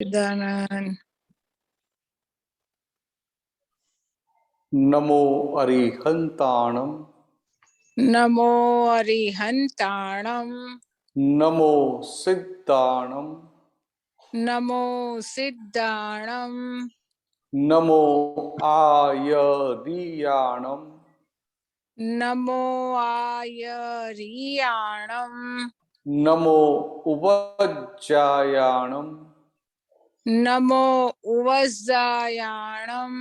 સચ્ચિદાનંદ. નમો અરિહંતાણમ. નમો અરિહંતાણમ. નમો સિદ્ધાણમ. નમો સિદ્ધાણમ. નમો આયરિયાણમ. નમો આયરિયાણમ. નમો ઉપજ્જાયાણમ. નમો ઉવઝાયાણમ.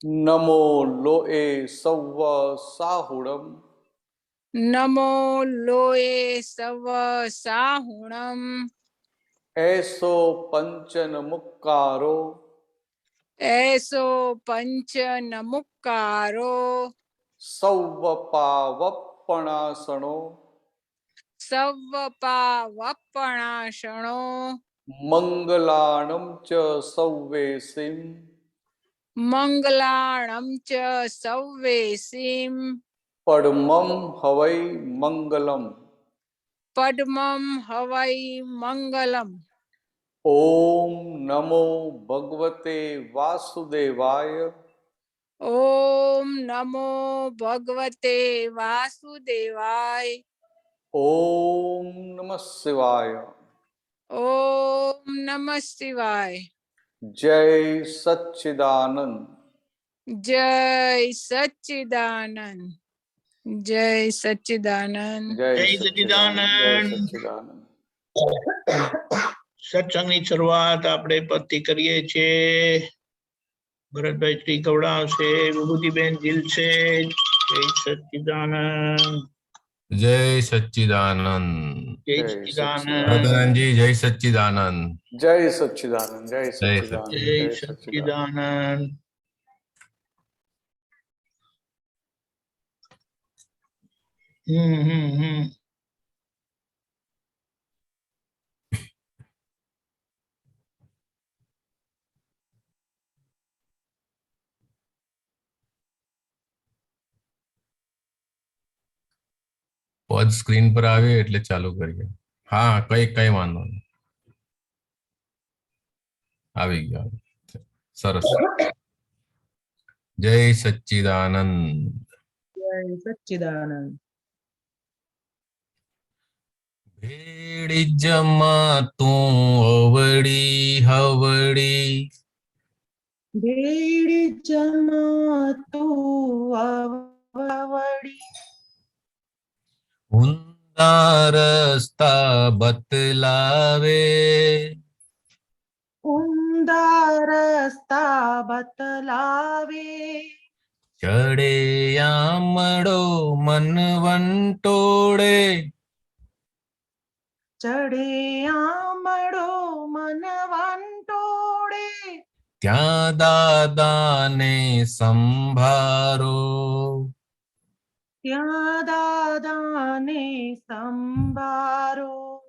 નમો લોએ સવ્વ સાહુડમ. નમો લોએ serve સાહુણમ. એસો પંચન મુક્કારો. એસો પંચ નમુક્કારો. સૌવ પાવપણાસણો. Serve પાવપણાશણો. મંગલાણમ ચ સૌવેસીમ. મંગલાણમ ચ સૌવેસીમ. પડમમ હવૈ મંગલમ. પડમમ હવૈ મંગલમ. ઓમ નમો ભગવતે વાસુદેવાય. ઓમ નમો ભગવતે વાસુદેવાય. ઓમ નમઃ શિવાય. ઓમ નમઃ શિવાય. જય સચ્ચિદાનંદ. જય સચ્ચિદાનંદ. જય સચ્ચિદાનંદ. જય જય સચ્ચિદાનંદ. જય સચ્ચિદાનંદ. સચ્ચિદાનંદ. સત્સંગની શરૂઆત આપણે પતિ કરીએ છીએ. ભરતભાઈ શ્રી ગવડાવશે, વિભૂતિબેન જીલશે. જય સચ્ચિદાનંદ. જય સચ્ચિદાનંદ. જય જય સચ્ચિદાનંદ. ભરતનંદજી જય સચ્ચિદાનંદ. જય સચ્ચિદાનંદ. જય સચ્ચિદાનંદ. જય જય સચ્ચિદાનંદ. સચ્ચિદાનંદ. હમ. પદ સ્ક્રીન પર આવે એટલે ચાલુ કરીએ. હા, કઈ વાંધો નહીં. આવી ગયો. સરસ. જય સચ્ચિદાનંદ. જય સચ્ચિદાનંદ. ભેડી જમા તું અવડી હવડી. ભેડી જમા તું આવડી. ઊંધા રસ્તા બતલાવે. ઊંધા રસ્તા બતલાવે. ચડે આમળો મન વંટોળે. ચડે આમળો મન વંટોળે. ત્યાં દાદાને સંભારો. ત્યાં દાદાને સંભારો.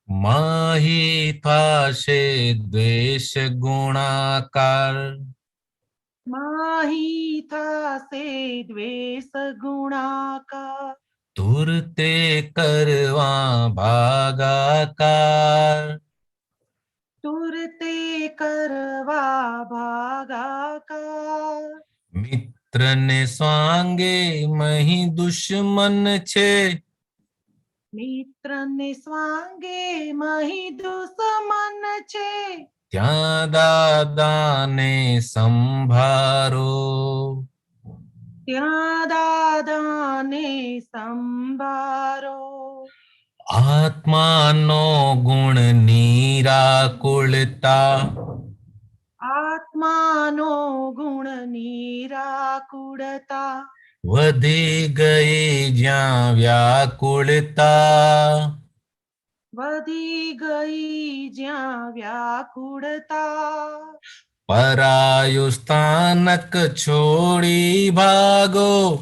માહી થાશે દ્વેષ ગુણાકાર. માહી થાશે દ્વેષ ગુણાકાર. તુરતે કરવા ભાગાકાર. તુરતે કરવા ભાગાકાર. મિત્રને સ્વાંગે મહી દુશ્મન છે. મિત્રને સ્વાંગે મહી દુશ્મન છે. ત્યાં દાદાને સંભારો. ત્યાં દાદાને સંભારો. આત્માનો ગુણ નિરાકુળતા. આત્માનો ગુણ નિરાકુળતા. વધી ગઈ જ્યાં વ્યાકુળતા. વધી ગઈ જ્યાં વ્યાકુળતા. પરાયુ સ્થાનક છોડી ભાગો.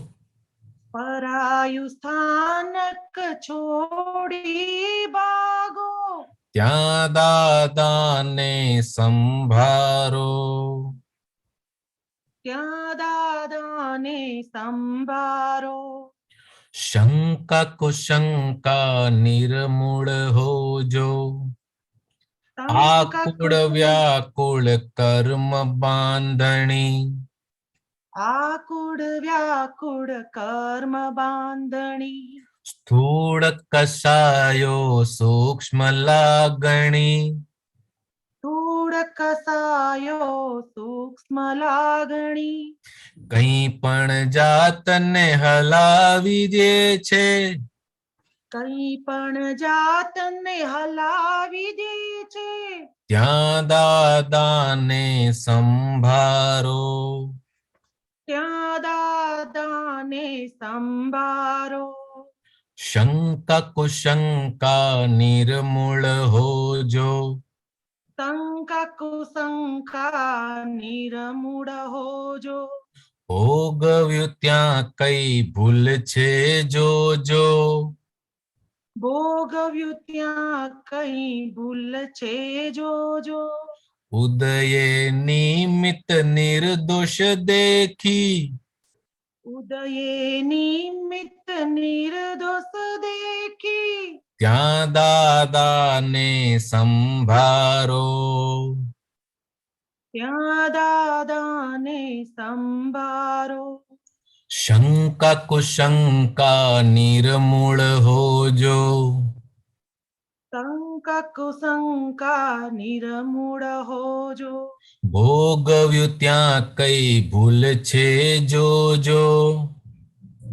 પરાયુ સ્થાનક છોડી ભાગો. ત્યાં દાદાને સંભારો. ત્યાં દાદાને સંભારો. શંકા કુશંકા નિર્મૂળ હોજો. આકુળ વ્યાકુળ કર્મ બાંધણી આકુળ વ્યાકુળ કર્મ બાંધણી સ્થૂળ કસાયો સૂક્ષ્મ લાગણી સ્થૂળ કસાયો સૂક્ષ્મ લાગણી કઈ પણ જાતને હલાવી દે છે કઈ પણ જાતને હલાવી દે છે ત્યાં દાદાને સંભારો ત્યાં દાદાને સંભારો શંકા કુશંકા નિર્મૂળ હોજો શંકા કુશંકા નિર્મૂળ હોજો ભોગવ્યું ત્યાં કઈ ભૂલ છે જોજો ભોગવ્યું ત્યાં કઈ ભૂલ છે જોજો ઉદયે નિમિત્ત નિર્દોષ દેખી ઉદયે નિમિત્ત નિર્દોષ દેખી ત્યાં દાદાને સંભારો ત્યાં દાદાને સંભારો શંકા કુશંકા નિર્મૂળ હોજો શંકા કુશંકા નિર્મૂળ હોજો ભોગવ્યું ત્યાં કઈ ભૂલ છે જોજો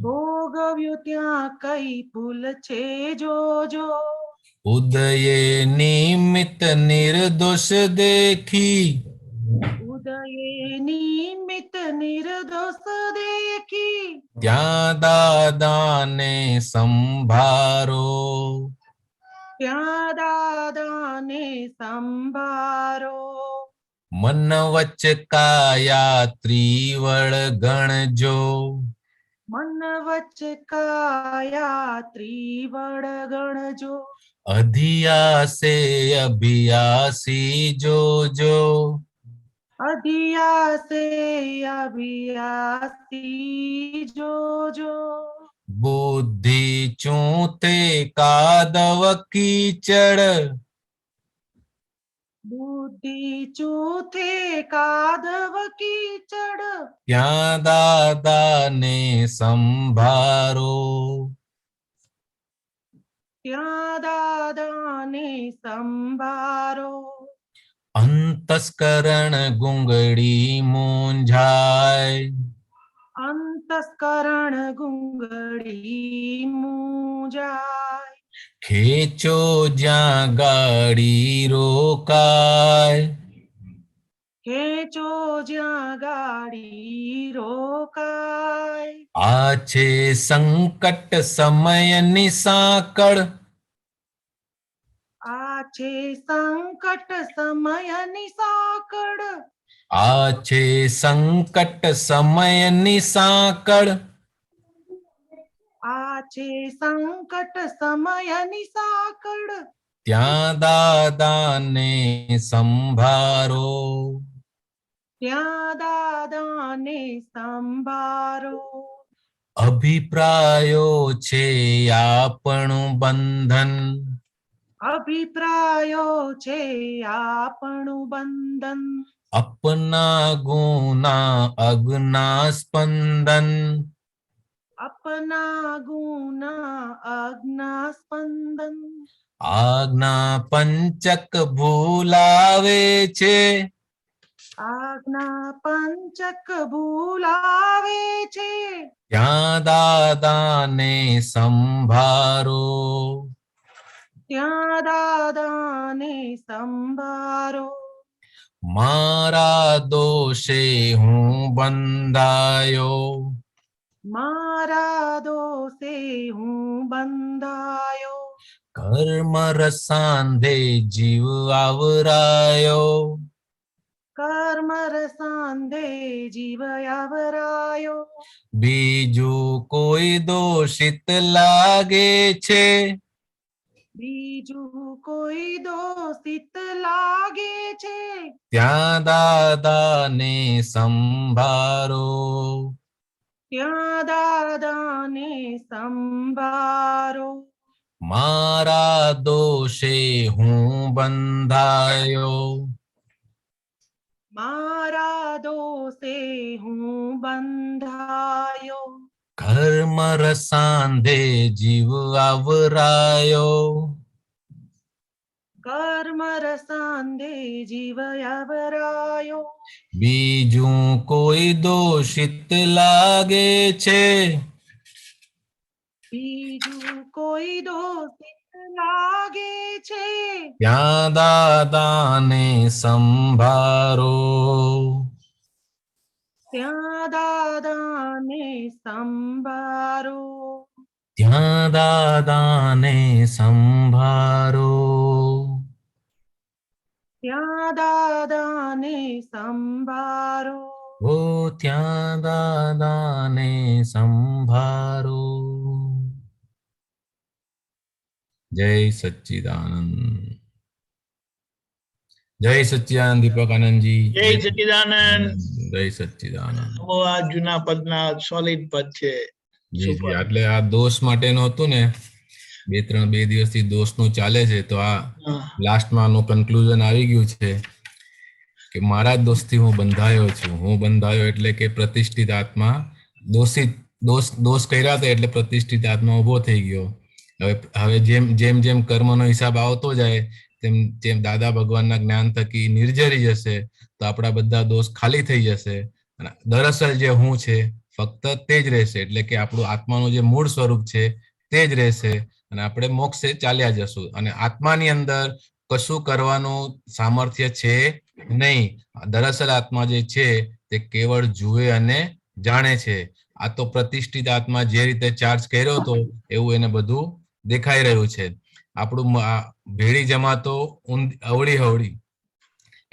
ભોગવ્યું ત્યાં કઈ ભૂલ છે જોજો ઉદયે નિમિત્ત નિર્દોષ દેખી ઉદયે નિમિત્ત નિર્દોષ દેખી ત્યાં દાદાને સંભારો ત્યાં દાદાને સંભારો મન વચ્ચ કાયા ત્રિવળ ગણજો મન વચ્ચ કાયા ત્રિવળ ગણજો અધિયાસે અભિયાસી જોજો અધિયાસે અભિયાસી જોજો બુદ્ધિ ચૂંતે કાદવ કીચડ બુદ્ધિ ચૂથે કાદવ કીચડ ત્યાં દાદાને સંભારો ત્યાં દાદાને સંભારો અંતસ્કરણ ગુંગળી મૂંઝાય અંતસ્કરણ ગુંગળી મૂંઝાય ખેંચો જ્યાં ગાડી રોકાય ખેંચો જ્યાં ગાડી રોકાય આ છે સંકટ સમયની સાંકળ આ છે સંકટ સમયની સાંકળ આ છે સંકટ સમયની સાંકળ આ છે સંકટ સમયની સાંકળ ત્યાં દાદાને સંભારો ત્યાં દાદાને સંભારો અભિપ્રાયો છે આપણું બંધન અભિપ્રાયો છે આપણું બંધન અપના ગુના અજ્ઞા સ્પંદન અપના ગુના અજ્ઞા સ્પંદન આજ્ઞા પંચક ભૂલાવે છે આજ્ઞા પંચક ભૂલાવે છે ત્યાં દાદાને સંભારો ત્યાં દાદાને સંભારો મારા દોષે હું બંધાયો મારા દોષે હું બંધાયો કર્મ રસાંધે જીવ આવરાયો કર્મ રસાંધે જીવ આવરાયો બીજું કોઈ દોષિત લાગે છે બીજું કોઈ દોષિત લાગે છે ત્યાં દાદાને સંભારો ત્યાં દાદાને સંભારો મારા દોષે હું બંધાયો, મારા દોષે હું બંધાયો, કર્મ રસાંધે જીવ આવરાયો, કર્મ રસાંધે જીવ આવરાયો, બીજું કોઈ દોષિત લાગે છે, બીજું કોઈ દોષિત લાગે છે, ત્યાં દાદાને સંભારો, ત્યાં દાદાને સંભારો, ત્યાં દાદાને સંભારો, ત્યાં દાદાને સંભારો, ઓ ત્યાં દાદાને સંભારો. જય સચ્ચિદાનંદ. જય સચ્ચિદાનંદ દીપક આનંદજી. જય સચ્ચિદાનંદ. જય સચ્ચિદાનંદ. આ જૂના પદના સોલિડ પદ છે. જી જી, એટલે આ દોષ માટેનું હતું ને, બે દિવસથી દોષનું ચાલે છે, તો આ લાસ્ટમાં આનું કન્ક્લુઝન આવી ગયું છે કે મારા જ દોષથી હું બંધાયો છું. હું બંધાયો એટલે કે પ્રતિષ્ઠિત આત્મા, દોષ કર્યા હતા એટલે પ્રતિષ્ઠિત આત્મા ઉભો થઈ ગયો. હવે જેમ જેમ કર્મનો હિસાબ આવતો જાય તેમ દાદા ભગવાનના જ્ઞાન થકી નિર્જરી જશે, તો આપણા બધા દોષ ખાલી થઈ જશે. અને દરઅસલ જે હું છે ફક્ત તે જ રહેશે, એટલે કે આપણું આત્માનું જે મૂળ સ્વરૂપ છે તે જ રહેશે, અને આપણે મોક્ષે ચાલ્યા જશું. અને આત્માની અંદર કશું કરવાનું સામર્થ્ય છે નહીં. દરઅસલ આત્મા જે છે તે કેવળ જુએ અને જાણે છે. આ તો પ્રતિષ્ઠિત આત્મા જે રીતે ચાર્જ કર્યો હતો એવું એને બધું દેખાઈ રહ્યું છે. આપણું ભેળી જમાતો અવળી હવળી,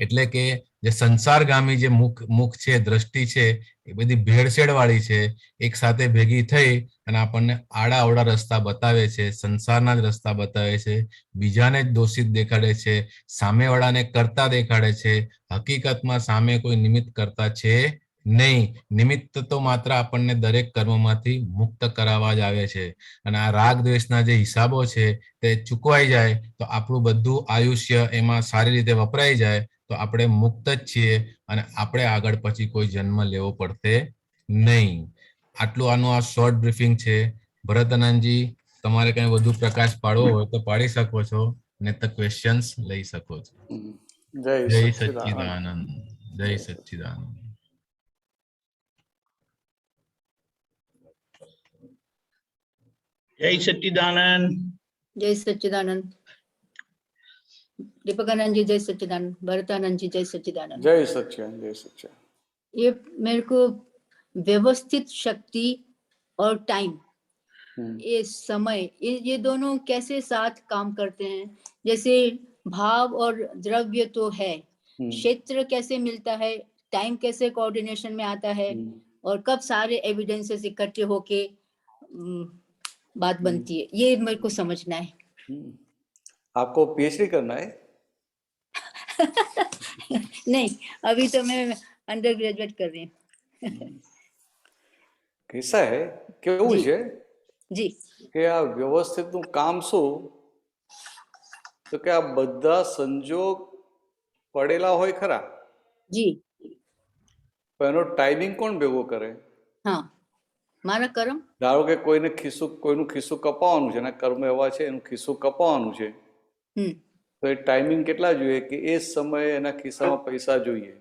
એટલે કે જે સંસારગામી જે મુખ છે, દ્રષ્ટિ છે, એ બધી ભેળસેળ વાળી છે. એક સાથે ભેગી થઈ અને આપણને આડા અવળા રસ્તા બતાવે છે, સંસારના જ રસ્તા બતાવે છે, બીજાને જ દોષિત દેખાડે છે, સામેવાળાને કરતા દેખાડે છે. હકીકતમાં સામે કોઈ નિમિત્ત કરતા છે નહીં. નિમિત્ત તો માત્ર આપણને દરેક કર્મમાંથી મુક્ત કરાવવા જ આવે છે. અને આ રાગ દ્વેષના જે હિસાબો છે તે ચૂકવાઈ જાય તો આપણું બધું આયુષ્ય એમાં સારી રીતે વપરાઈ જાય, તો આપણે મુક્ત જ છીએ અને આપણે આગળ પછી કોઈ જન્મ લેવો પડશે નહીં. આટલું આનું આ શોર્ટ બ્રીફિંગ છે. ભરત આનંદજી, તમારે કઈ વધુ પ્રકાશ પાડવો હોય તો પાડી શકો છો, ને તો ક્વેશ્ચન્સ લઈ શકો છો. જય સચ્ચિદાનંદ. જય સચ્ચિદાનંદ. જય સચ્ચિદાનંદ. जय सच्चिदानंद. दीपकानंद जी जय सच्चिदानंद. भरतानंद जी जय सच्चिदानंद. जय सच्चिदानंद. जय सच्चिदानंद. ये मेरे को व्यवस्थित शक्ति और टाइम, ये समय, ये दोनों कैसे साथ काम करते हैं? जैसे भाव और द्रव्य तो है, क्षेत्र कैसे मिलता है, टाइम कैसे कोऑर्डिनेशन में आता है, और कब सारे एविडेंसेस इकट्ठे होके बात बनती है, ये मेरे को समझना है. आपको पीएचडी करना है? नहीं, अभी तो मैं अंडर ग्रेजुएट कर रही हूँ. कैसा है केवुं छे जी કે આ વ્યવસ્થિતનું કામ શું, તો કે આ બધા સંજોગ પડેલા હોય ખરા, जी પણ એનો ટાઈમિંગ કોણ ભેગો કરે? हाँ, મારા કર્મ. ધારો કે કોઈનું ખિસ્સું કપાવવાનું છે, એના કર્મ એવા છે, એનું ખિસ્સું કપાવવાનું છે, તો એ ટાઈમિંગ કેટલા જોઈએ કે એ સમયે એના ખિસ્સામાં પૈસા જોઈએ,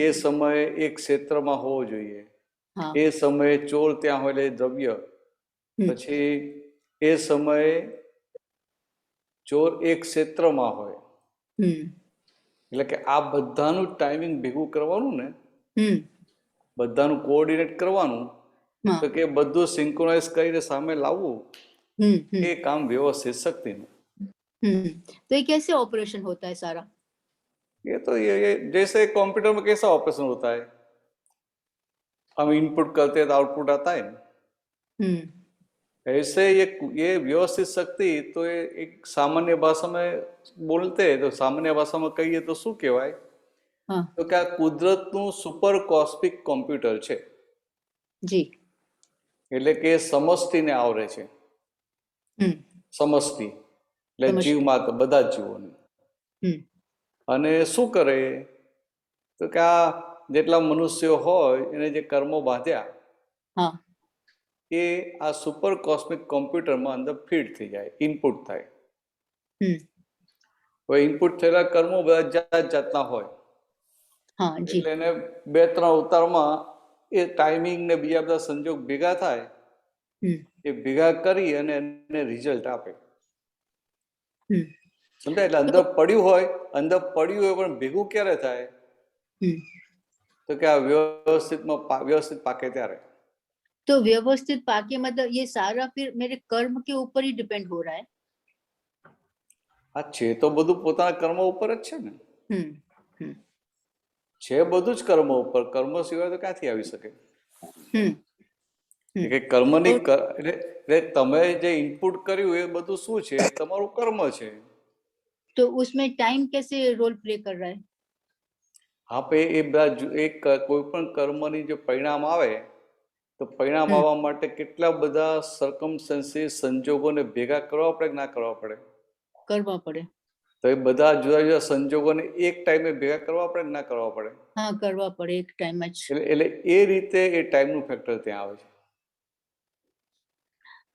એ સમયે એ ક્ષેત્રમાં હોવો જોઈએ, એ સમયે ચોર ત્યાં હોય એટલે દ્રવ્ય, પછી એ સમયે ચોર એક ક્ષેત્રમાં હોય, એટલે કે આ બધાનું ટાઈમિંગ ભેગું કરવાનું ને, બધાનું કોઓર્ડિનેટ કરવાનું, તો કે બધું સિંક્રોનાઇઝ કરીને સામે લાવવું, એ કામ વ્યવસ્થિત શક્તિનું. तो ये कैसे ऑपरेशन होता है सारा? ये तो ये जैसे कंप्यूटर में कैसा ऑपरेशन होता है, हम इनपुट करते हैं तो आउटपुट आता है ना, ऐसे ये व्यवस्थित शक्ति तो ये एक सामान्य भाषा में बोलते हैं, तो सामान्य भाषा में कहिए तो શું કહેવાય, તો કે આ કુદરતનું સુપર કોસ્મિક કોમ્પ્યુટર છે. जी એટલે કે સમષ્ટિને આવરે છે. સમષ્ટિ એટલે સમષ્ટિ. જીવ માત્ર બધા જ જીવોની. હમ. અને શું કરે તો કે આ જેટલા મનુષ્યો હોય એને જે કર્મો બાંધ્યા હા એ આ સુપર કોસ્મિક કોમ્પ્યુટરમાં અંદર ફીડ થઈ જાય, ઇનપુટ થાય. હમ હવે ઇનપુટ થયેલા કર્મો બધા જાત જાતના હોય હા જી એટલે એને 2-3 અવતારમાં એ ટાઈમિંગ ને બીજા બધા સંજોગ ભેગા થાય, હમ એ ભેગા કરી અને એને રિઝલ્ટ આપે. હમ સમજાય? એટલે અંદર પડ્યું હોય પણ ભેગું ક્યારે થાય હમ તો કે આ વ્યવસ્થિત પાકે ત્યારે. तो व्यवस्थित पाके मतलब ये सारा फिर मेरे कर्म के ऊपर ही डिपेंड हो रहा है. આ છે તો બધું પોતાના કર્મો ઉપર જ છે ને, हम्म हम्म છે બધું જ કર્મો ઉપર. કર્મ સિવાય તો ક્યાંથી આવી શકે? हम्म કે કર્મની એટલે તમે જે ઇનપુટ કર્યું એ બધું શું છે? તમારું કર્મ છે. तो उसमें टाइम कैसे रोल प्ले कर रहा है? આપે એ બધા એક કોઈ પણ કર્મની જે પરિણામ આવે તો પરિણામ આવવા માટે કેટલા બધા સર્કમસ્ટન્સીસ, સંજોગોને ભેગા કરવા પડે કે ના કરવા પડે? करवा पड़े. તો એ બધા જુદા જુદા સંજોગોને એક ટાઈમે ભેગા કરવા પડે કે ના કરવા પડે? हाँ करवा पड़े एक टाइम में. એટલે એ રીતે એ ટાઈમનું ફેક્ટર ત્યાં આવે છે.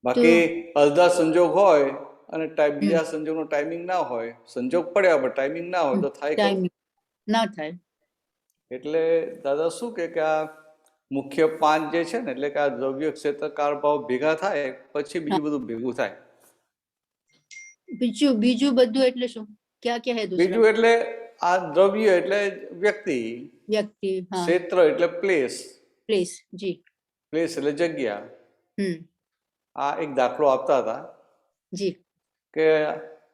બાકી અડધા સંજોગ હોય અને બીજા સંજોગનો ટાઈમિંગ ના હોય, સંજોગ પડ્યા પણ ટાઈમિંગ ના હોય તો થાય ખરું? टाइम ना થાય. એટલે દાદા શું કે આ મુખ્ય 5 જે છે ને, એટલે કે આ દ્રવ્ય, ક્ષેત્ર, કાળ, ભાવ ભેગા થાય પછી બીજું બધું ભેગું થાય. બીજું બધું એટલે શું? क्या क्या है दूसरा? બીજું એટલે આ દ્રવ્ય એટલે વ્યક્તિ, વ્યક્તિ, હા, ક્ષેત્ર એટલે પ્લેસ, પ્લેસ, જી, પ્લેસ એટલે જગ્યા. આ એક દાખલો આપતા હતા જી, કે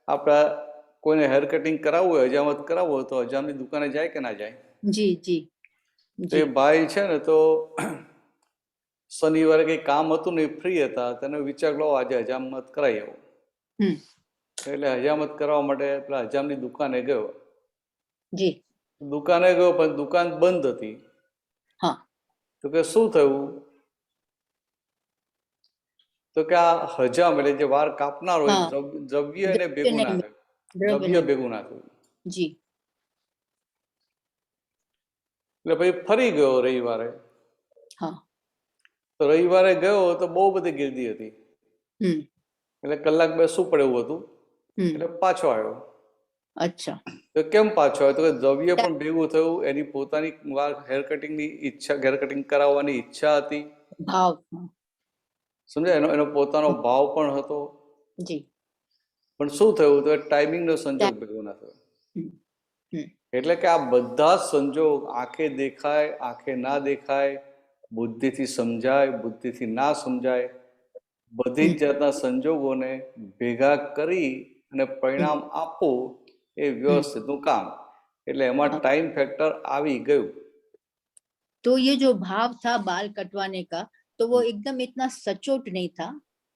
આપણા કોઈને હેર કટિંગ કરાવવું હોય, હજામત કરાવવું હોય તો હજામની દુકાને જાય કે ના જાય? જી જી તો એ ભાઈ છે ને તો શનિવારે કઈ કામ હતું ને, ફ્રી હતા, તેને વિચાર લો આજે હજામત કરાવી આવું. એટલે હજામત કરાવવા માટે પેલા હજામની દુકાને ગયો. જી દુકાને ગયો પણ દુકાન બંધ હતી. હા. તો કે શું થયું? તો કે આ હજામ એટલે જે વાળ કાપનાર હોય દ્રવ્ય એને ભેગું ના થયું, દ્રવ્ય ભેગું ના થયું. જી. એટલે પછી ફરી ગયો રવિવારે. હા. તો રવિવારે ગયો તો બહુ બધી ગીર્દી હતી. એટલે કલાક બેસવું પડે એવું હતું. એટલે પાછો આવ્યો. અચ્છા. તો કેમ પાછો આવ્યો? તો કે દ્રવ્ય પણ ભેગું થયું, એની પોતાની હેર કટિંગની ઈચ્છા, હેર કટિંગ કરાવવાની ઈચ્છા હતી. ભાવ. સમજાય? એનો પોતાનો ભાવ પણ હતો. જી. પણ શું થયું? તો ટાઈમિંગનો સંજોગ ભેગો ના થયો. એટલે કે આ બધા સંજોગ આંખે દેખાય, આંખે ના દેખાય, બુદ્ધિથી સમજાય, બુદ્ધિથી ના સમજાય, બધી જ જાતના સંજોગોને ભેગા કરી અને પરિણામ આપવું એ વ્યવસ્થિતનું કામ. એટલે એમાં टाइम फैक्टर આવી ગયું. तो ये जो भाव था बाल कटवाने का, तो वो एकदम इतना सचोट नहीं था,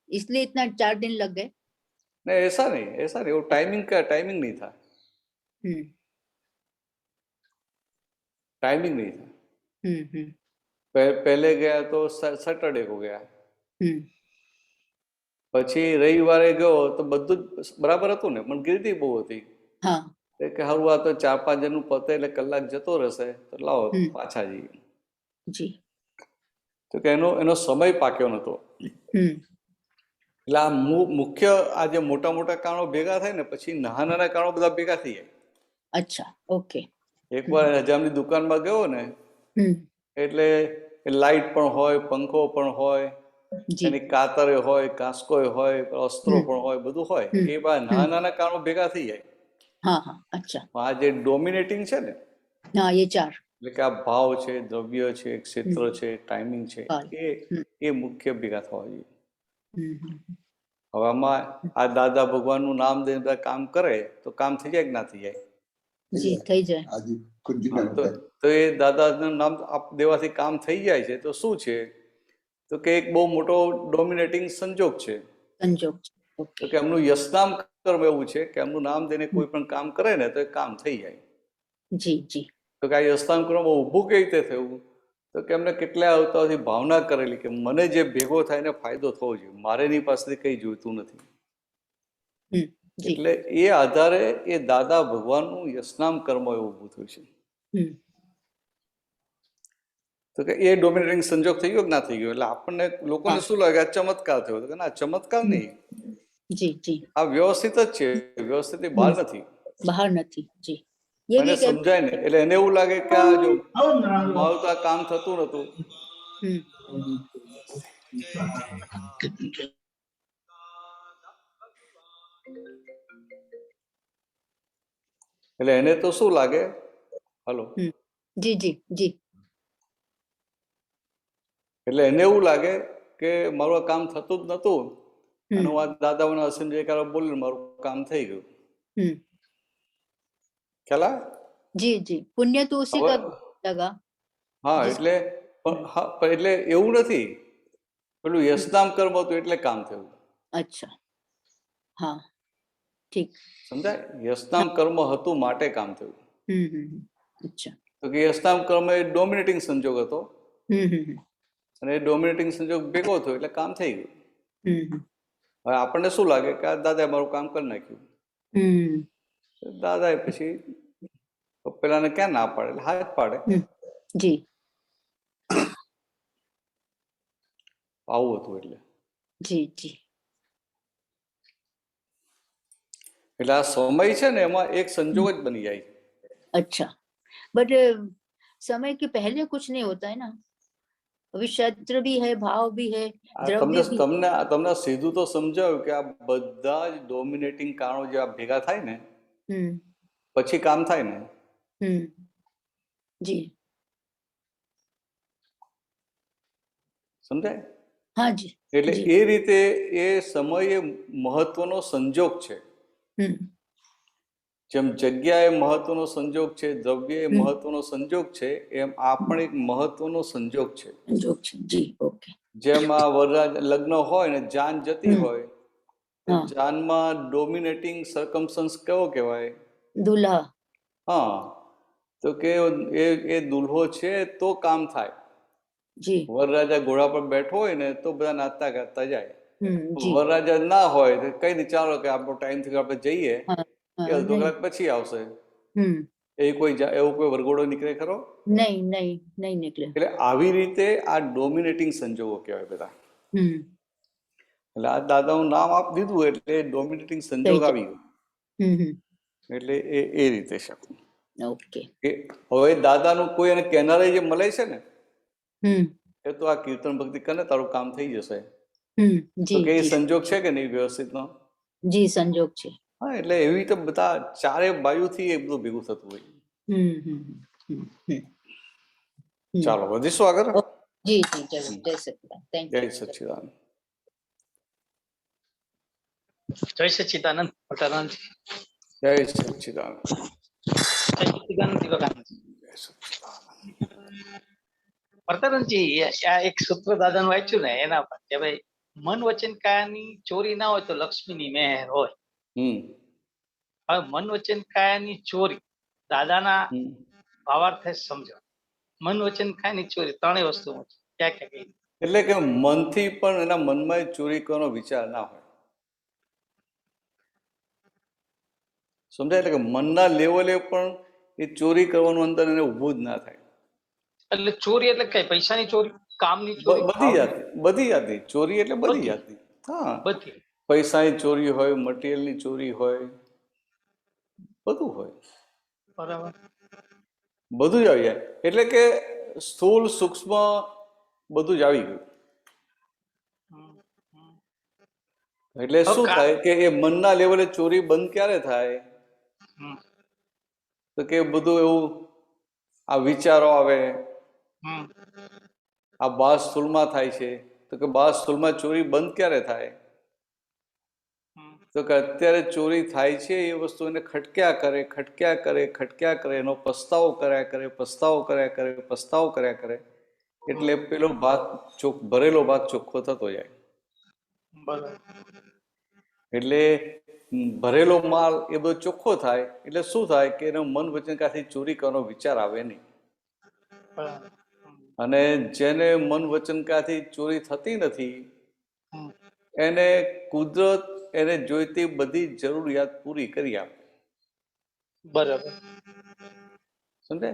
इसलिए इतना 4 दिन लग गए. नहीं, ऐसा नहीं, वो टाइमिंग का टाइमिंग नहीं था. टाइमिंग नहीं था. पहले गया तो सैटरडे को गया. પછી રવિવારે ગયો તો બધું જ બરાબર હતું ને, પણ ગીર્દી બહુ હતી. કે હારું આ તો 4-5 જણનું પતે એટલે કલાક જતો રહેશે, તો લાવો પાછા જઈએ. તો કે એનો સમય પાક્યો નતો. એટલે આ મુખ્ય આ જે મોટા મોટા કારણો ભેગા થાય ને પછી નાના કારણો બધા ભેગા થઈ જાય. અચ્છા, ઓકે. એકવાર હજામની દુકાનમાં ગયો ને એટલે લાઈટ પણ હોય, પંખો પણ હોય, એની કાતરે હોય, કાસ્કોય હોય, અસ્ત્રો પણ હોય, બધું હોય. એ બધા નાના કારણો ભેગા થઈ જાય. હા હા, અચ્છા. આ જે ડોમિનેટિંગ છે ને, હા, એ 4 એટલે કે આ ભાવ છે, દ્રવ્ય છે, ક્ષેત્ર છે, ટાઈમિંગ છે, એ મુખ્ય ભેગા થવા જોઈએ. હવે આમાં આ દાદા ભગવાનનું નામ દઈને બધા કામ કરે તો કામ થઈ જાય કે ના થઈ જાય? જી, થઈ જાય. તો એ દાદાનું નામ દેવાથી કામ થઈ જાય છે. તો શું છે? તો કે એક બહુ મોટો ડોમિનેટિંગ સંજોગ છે. સંજોગ. તો કે એમનું યશનામ કર્મ એવું છે કે એમનું નામ દઈને કોઈ પણ કામ કરે ને તો એ કામ થઈ જાય. જી જી. તો કે આ યશનામ કર્મ ઊભું કેવી રીતે થયું? તો કે એમને કેટલાય અવતારથી ભાવના કરેલી કે મને જે ભેગો થાય એને ફાયદો થવો જોઈએ, મારે એની પાસેથી કંઈ જોઈતું નથી. જી એટલે એ આધારે એ દાદા ભગવાનનું યશનામ કર્મ એવું ઊભું થયું છે. તો કે એ ડોમિનેટિંગ સંજોગ થઈ ગયો કે ના થઈ ગયો? એટલે આપણને લોકોને શું લાગે આ ચમત્કાર થયો? તો કે ના, ચમત્કાર નહીં, જી જી આ વ્યવસ્થિત જ છે, વ્યવસ્થિત બહાર નથી, બહાર નથી. જી ये એને भी कह સમજાય ને એટલે એને એવું લાગે કે આ જો મારું તો આ કામ થતું નતું. એટલે એને તો શું લાગે? હલો, जी जी जी એટલે એને એવું લાગે કે મારું આ કામ થતું જ નતું અને હું આ દાદાઓના અસીમ જયકારો બોલીને મારું કામ થઈ ગયું. ખ્યાલ આવે? जी जी पुण्य तो उसी का लगा. હા, એટલે એટલે એવું નથી, પેલું યશનામ કર્મ હતું એટલે કામ થયું. अच्छा, हाँ ठीक. સમજાય? યશનામ કર્મ હતું માટે કામ થયું. अच्छा. તો કે યશનામ કર્મ એ ડોમિનેટિંગ સંજોગ હતો અને એ ડોમિનેટિંગ સંજોગ ભેગો થયો એટલે કામ થઈ ગયું. હવે આપણને શું લાગે કે આ દાદાએ મારું કામ કરી નાખ્યું. દાદાએ પછી પેલાને ક્યાં ના પાડે? એટલે હાથ પાડે. જી આવું હતું. એટલે જી જી એટલે આ સમય છે ને એમાં એક સંજોગ જ બની જાય. अच्छा, बट समय के पहले कुछ नहीं होता है ना, अभी क्षेत्र भी है, भाव भी है, द्रव्य भी. તમને સીધું તો સમજાવ્યું કે આ બધા જ ડોમિનેટિંગ કારણો જે આ ભેગા થાય ને પછી કામ થાય ને. जी સમજાય? हाँ जी. એટલે એ રીતે એ સમય એ મહત્વનો સંજોગ છે. જેમ જગ્યા એ મહત્વનો સંજોગ છે, દ્રવ્ય એ મહત્વનો સંજોગ છે, એમ આ પણ એક મહત્વનો સંજોગ છે. જી ઓકે. જેમ આ વરરાજ લગ્ન હોય ને જાન જતી હોય, જાનમાં ડોમિનેટિંગ સરકમસ્ટન્સ કેવો કહેવાય? દુલ્હા. હા, તો કે એ દુલ્હો છે તો કામ થાય. જી. વરરાજા ઘોડા પર બેઠો હોય ને તો બધા નાચતા ગાતા જાય. વરરાજા ના હોય તો કઈ નહીં, ચાલો કે આપણો ટાઈમ થઈ ગયો, આપણે જઈએ, એ અડધો કલાક પછી આવશે. એવો કોઈ વરઘોડો નીકળે ખરો? નહીં નહીં નહીં નીકળે. એટલે આવી રીતે આ ડોમિનેટિંગ સંજોગો કહેવાય બધા. એટલે આ દાદાનું નામ આપ દીધું એટલે ડોમિનેટિંગ સંજોગ આવી ગયો. એટલે એ રીતે છે. ઓકે. હવે દાદાનું કોઈ એને કહેનારે જે મળે છે ને એ તો આ કીર્તન ભક્તિ કરે તારું કામ થઈ જશે. તો કે એ સંજોગ છે કે નહીં વ્યવસ્થિત નો? જી સંજોગ છે. હા, એટલે એવી રીતે બધા ચારે બાજુથી એ બધું ભેગું થતું હોય. ચાલો વધીશું આગળ. જી જી જરૂર. જય સચ્ચિદાનંદ. Thank you. જય સચ્ચિદાનંદ. જય સચ્ચિદાનંદ મોટારામ. જય સચ્ચિદાનંદ. જય સચ્ચિદાનંદ દીવાકાનંદ. મોટારામજી, આ એક સૂત્ર દાદાનું વાંચ્યું ને એના પર કે ભાઈ મન વચન કાયાની ચોરી ના હોય તો લક્ષ્મીની મહેર હોય. હવે મન વચન કાયાની ચોરી દાદાના ભાવાર્થે સમજો. મન વચન કાયાની ચોરી ત્રણેય વસ્તુ ક્યાં ક્યાં કઈ? એટલે કે મનથી પણ એના મનમાં ચોરી કરવાનો વિચાર ના હોય. સમજાય? એટલે કે મનના લેવલે પણ એ ચોરી કરવાનું અંદર એને ઊભું જ ના થાય. એટલે ચોરી એટલે કઈ? પૈસાની ચોરી, કામની ચોરી, બધી જાતની ચોરી. એટલે બધી જાતની. હા, બધી. પૈસાની ચોરી હોય, મટીરિયલની ચોરી હોય, બધું હોય. બરાબર, બધું જ આવી જાય. એટલે કે સ્થૂળ સૂક્ષ્મ બધું જ આવી ગયું. એટલે શું થાય કે એ મનના લેવલે ચોરી બંધ ક્યારે થાય? તો કે બધું એવું આ વિચારો આવે, આ બાર સ્થૂળમાં થાય છે. તો કે બાર સ્થૂળમાં ચોરી બંધ ક્યારે થાય? તો કે અત્યારે ચોરી થાય છે એ વસ્તુ એને ખટક્યા કરે, ખટક્યા કરે, ખટક્યા કરે, એનો પસ્તાવો કર્યા કરે, પસ્તાવો કર્યા કરે, પસ્તાવો કર્યા કરે, એટલે પેલો ભાગ ભરેલો ભાગ ચોખ્ખો થતો જાય. એટલે ભરેલો માલ એ બધો ચોખ્ખો થાય એટલે શું થાય કે એનો મન વચન કાથી ચોરી કરવાનો વિચાર આવે નહીં. અને જેને મન વચન કાથી ચોરી થતી નથી એને કુદરત એને જોઈતી બધી જરૂરિયાત પૂરી કરી આપે. બરાબર. સમજે?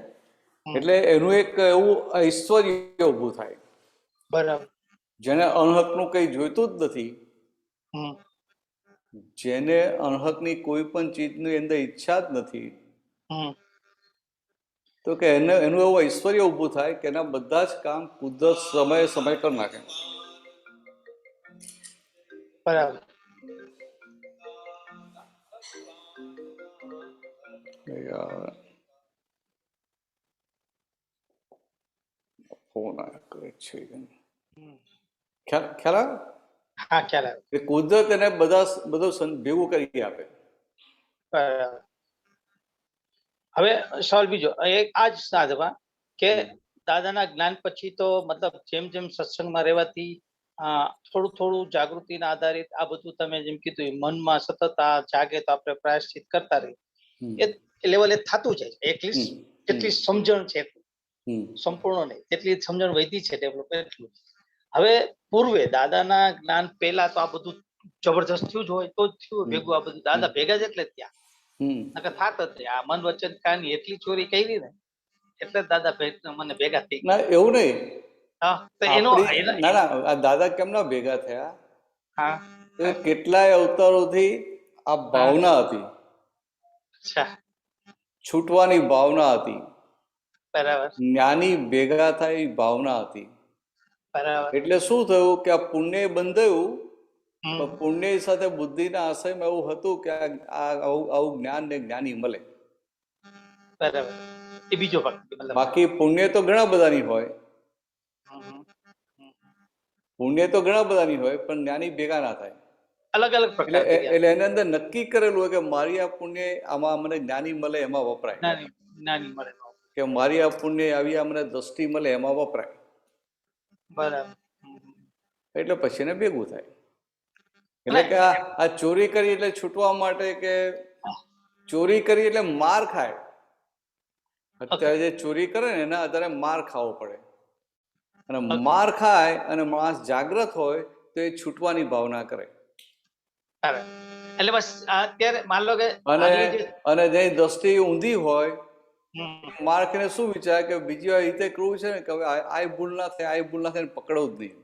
એટલે એનું એક એવું ઐશ્વર્ય ઊભું થાય. બરાબર. જેને અણહકનું કંઈ જોઈતું જ નથી, હમ. જેને અણહકની કોઈ પણ ચીજની અંદર ઈચ્છા જ નથી, હમ. તો કે એનું એવું ઐશ્વર્ય ઊભું થાય કે એના બધા જ કામ કુદરત સમય કરી નાખે. બરાબર. ફોન આવ્યા કરે છે. ખ્યાલ આવે? હા, ખ્યાલ આવે. એ કુદરત એને બધું ભેગું કરી આપે. બરાબર. હવે સવાલ બીજો એક આ જ સાધમાં કે દાદાના જ્ઞાન પછી તો મતલબ જેમ જેમ સત્સંગમાં રહેવાથી થોડું થોડું જાગૃતિના આધારિત આ બધું તમે જેમ કીધું મનમાં સતત આ જાગે તો આપણે પ્રાયશ્ચિત કરતા રહીએ, એ લેવલે થતું જાય. એટલીસ્ટ જેટલી સમજણ છે સંપૂર્ણ નહીં, તેટલી સમજણ વધી છે, ડેવલપ એટલું. હવે પૂર્વે દાદાના જ્ઞાન પહેલા તો આ બધું જબરજસ્ત થયું જ હોય તો જ થયું ભેગું આ બધું. દાદા ભેગા જ એટલે ત્યાં થાત જ આ મન વચન કાની એટલી ચોરી કરી ને એટલે દાદા મને ભેગા થઈ ગયા. ના એવું નહીં. હા, તો એનો ના આ દાદા કેમ ના ભેગા થયા? હા, કેટલાય અવતારોથી આ ભાવના હતી. અચ્છા. છૂટવાની ભાવના હતી. બરાબર. જ્ઞાની ભેગા થાય એ ભાવના હતી. બરાબર. એટલે શું થયું કે આ પુણ્ય બંધાયું, પુણ્ય સાથે બુદ્ધિના આશયમાં એવું હતું કે આવું જ્ઞાન ને જ્ઞાની મળે. બરાબર. એ બીજો ભાગ. બાકી પુણ્ય તો ઘણા બધાની હોય, પુણ્ય તો ઘણા બધાની હોય, પણ જ્ઞાની ભેગા ના થાય. અલગ અલગ પ્રકાર. એટલે એની અંદર નક્કી કરેલું હોય કે મારી આ પુણ્ય આમાં મને જ્ઞાની મળે એમાં વપરાય, જ્ઞાની મળે કે મારી આ પુણ્ય આવી આ મને દ્રષ્ટિ મળે એમાં વપરાય. બરાબર. એટલે પછી એને ભેગું થાય. એટલે કે આ ચોરી કરી એટલે છૂટવા માટે, કે ચોરી કરી એટલે માર ખાય. અત્યારે જે ચોરી કરે ને એના આધારે માર ખાવો પડે, અને માર ખાય અને માણસ જાગ્રત હોય તો એ છૂટવાની ભાવના કરે. એટલે બસ અત્યારે માન લો કે અને જે દ્રષ્ટિ ઊંધી હોય, માર ખાઈને શું વિચારે કે બીજી વાર રીતે કરવું છે ને કે હવે આ ભૂલ ના થાય, આ ભૂલ ના થાય, પકડો જ નહીં.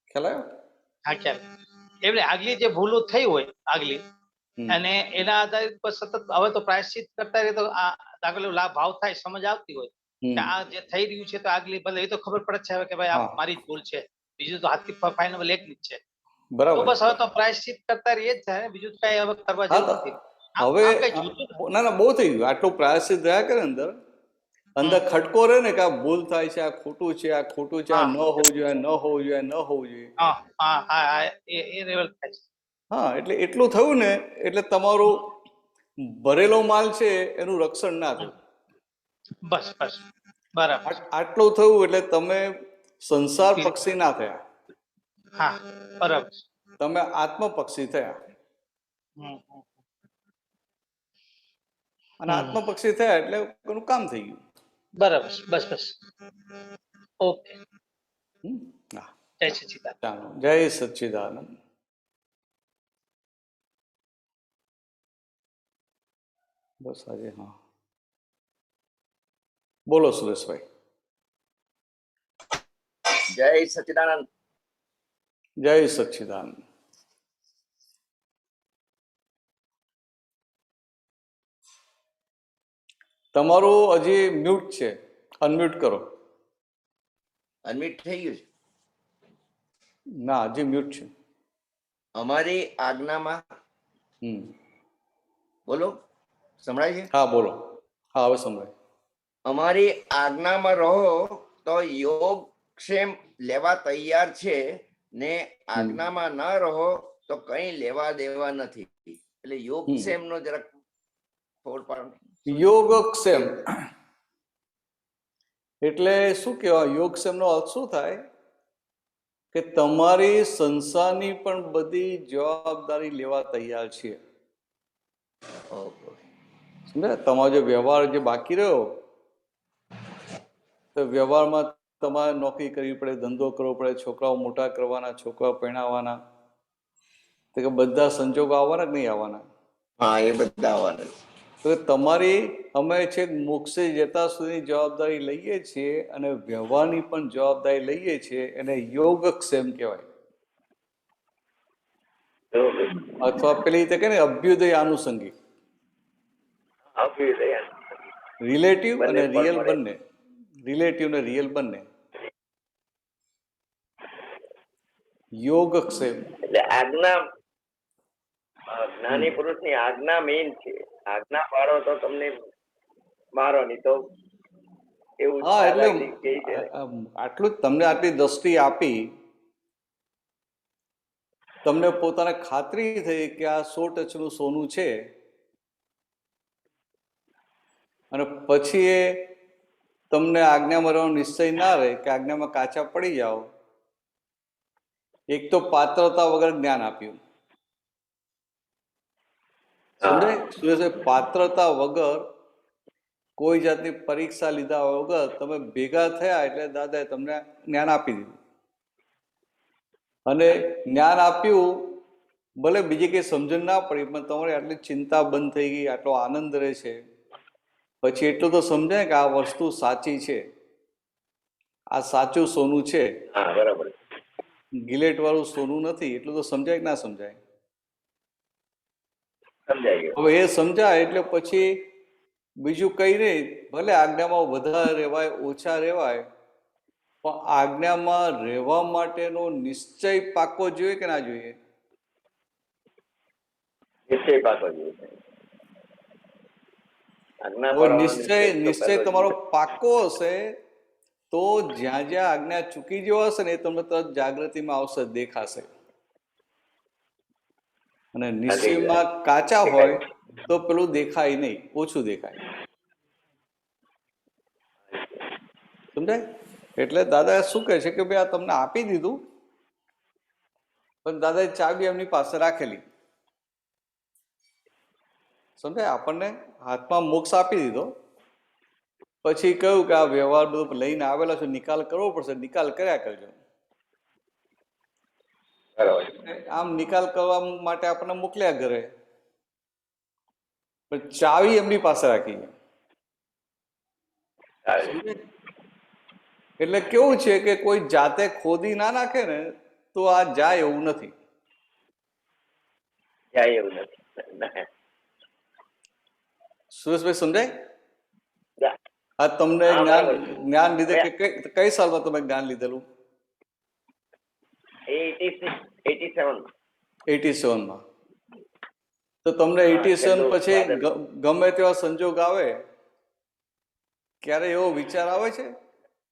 ખ્યાલ આવ્યો? હા, ખ્યાલ. એટલે આગલી જે ભૂલો થઈ હોય આગલી, અને એના આધારિત પર સતત હવે તો પ્રાયશ્ચિત કરતા રહે તો દાખલા લાભ ભાવ થાય, સમજ આવતી હોય કે આ જે થઈ રહ્યું છે તો આગલી ભલે એ તો ખબર પડે છે હવે કે ભાઈ આ મારી જ ભૂલ છે, બીજું તો હાથથી ફાઇનલ એક જ છે. બરાબર. તો બસ હવે તો પ્રાયશ્ચિત કરતા રહીએ જ થાય, બીજું કઈ હવે કરવા જેવું નથી. હવે ના બહુ થઈ ગયું. આટલું પ્રાયશ્ચિત રહ્યા કરે અંદર ખટકો રહે ને કે આ ભૂલ થાય છે, આ ખોટું છે, આ ખોટું છે, આ ન હોવું જોઈએ, ન હોવું જોઈએ, ન હોવું જોઈએ. હા, એટલે એટલું થયું ને એટલે તમારું ભરેલો માલ છે એનું રક્ષણ ના થયું. બસ બસ બરાબર. આટલું થયું એટલે તમે સંસાર પક્ષી ના થયા. હા, બરાબર. તમે આત્મ પક્ષી થયા. અને આત્મ પક્ષી થયા એટલે એનું કામ થઈ ગયું. બરાબર. બસ બસ. ઓકે. જય સચ્ચિદાનંદ. જય સચ્ચિદાનંદ. બસ આજે હા, બોલો સુરેશભાઈ. જય સચ્ચિદાનંદ. જય સચ્ચિદાનંદ. તમારું હજી મ્યુટ છે, અનમ્યુટ કરો. અનમ્યુટ થઈ ગયું છે? ના, હજી મ્યુટ છે. અમારી આજ્ઞામાં બોલો, સંભળાય છે? હા બોલો. હા, હવે સંભળાય. અમારી આજ્ઞામાં રહો તો યોગક્ષેમ લેવા તૈયાર છે, ને આજ્ઞામાં ન રહો તો કઈ લેવા દેવા નથી. એટલે યોગક્ષેમ નો જરાક ફોડ પાડો. યોગક્ષેમ એટલે શું કહેવાય? યોગક્ષેમ નો અર્થ શું થાય કે તમારી સંસારની પણ બધી જવાબદારી લેવા તૈયાર છે. સમજ્યા? તમારો જે વ્યવહાર જે બાકી રહ્યો તો વ્યવહારમાં તમારે નોકરી કરવી પડે, ધંધો કરવો પડે, છોકરાઓ મોટા કરવાના, છોકરાઓ પરણાવવાના, તો કે બધા સંજોગો આવવાના કે નહીં આવવાના? હા, એ બધા આવવાના. તો તમારી અમે છેક મોક્ષે જતા સુધી જવાબદારી લઈએ છીએ અને વ્યવહારની પણ જવાબદારી લઈએ છીએ, એને યોગક્ષેમ કહેવાય, અથવા પેલી રીતે કે ને અભ્યુદય આનુષંગિક, રિલેટિવ અને રિયલ બંને, રિલેટિવ ને રિયલ બંને. યોગક્ષેમ એટલે આજ્ઞા, જ્ઞાની પુરુષની આજ્ઞા મેઇન છે. આજ્ઞા પાડો તો તમને મારો, નહીં તો એવું. હા, એટલે આટલું જ તમને આટલી દ્રષ્ટિ આપી, તમને પોતાને ખાતરી થઈ કે આ 100% સોનું છે, અને પછી એ તમને આજ્ઞામાં રહેવાનો નિશ્ચય ના રહે કે આજ્ઞામાં કાચા પડી જાઓ. એક તો પાત્રતા વગર જ્ઞાન આપ્યું, સમજાય સુરેશભાઈ? પાત્રતા વગર, કોઈ જાતની પરીક્ષા લીધા વગર તમે ભેગા થયા એટલે દાદાએ તમને જ્ઞાન આપી દીધું. અને જ્ઞાન આપ્યું, ભલે બીજી કઈ સમજણ ના પડી, પણ તમારી આટલી ચિંતા બંધ થઈ ગઈ, આટલો આનંદ રહે છે, પછી એટલું તો સમજાય કે આ વસ્તુ સાચી છે, આ સાચું સોનું છે, બરાબર, ગિલેટ વાળું સોનું નથી. એટલું તો સમજાય કે ના સમજાય? હવે એ સમજાય એટલે પછી બીજું કઈ નહીં, ભલે આજ્ઞામાં વધારે રહેવાય, ઓછા રહેવાય, પણ આજ્ઞામાં રહેવા માટેનો નિશ્ચય પાકો જોઈએ કે ના જોઈએ? નિશ્ચય પાકો જોઈએ. નિશ્ચય તમારો પાકો હશે તો જ્યાં જ્યાં આજ્ઞા ચૂકી જેવો હશે ને એ તમને તરત જાગૃતિમાં આવશે, દેખાશે. અને નિશ્ચયમાં કાચા હોય તો પેલું દેખાય નહીં, ઓછું દેખાય. સમજાય? એટલે દાદા શું કહે છે કે ભાઈ આ તમને આપી દીધું, પણ દાદાએ ચાવી એમની પાસે રાખેલી. સમજાય? આપણને હાથમાં મોક્ષ આપી દીધો, પછી કહ્યું કે આ વ્યવહાર બધું લઈને આવેલા છો, નિકાલ કરવો પડશે, નિકાલ કર્યા કરજો. આમ નિકાલ કરવા માટે આપણને મોકલ્યા ઘરે, પણ ચાવી એમની પાસે રાખી. એટલે કેવું છે કે કોઈ જાતે ખોદી ના નાખે ને તો આ જાય એવું નથી. સુરેશભાઈ સમજાય? આ તમને જ્ઞાન લીધે કે કઈ સાલમાં તમે જ્ઞાન લીધેલું? 87 માં. તો તમને 87 પછી ગમે તેવા સંજોગ આવે, ક્યારે એવો વિચાર આવે છે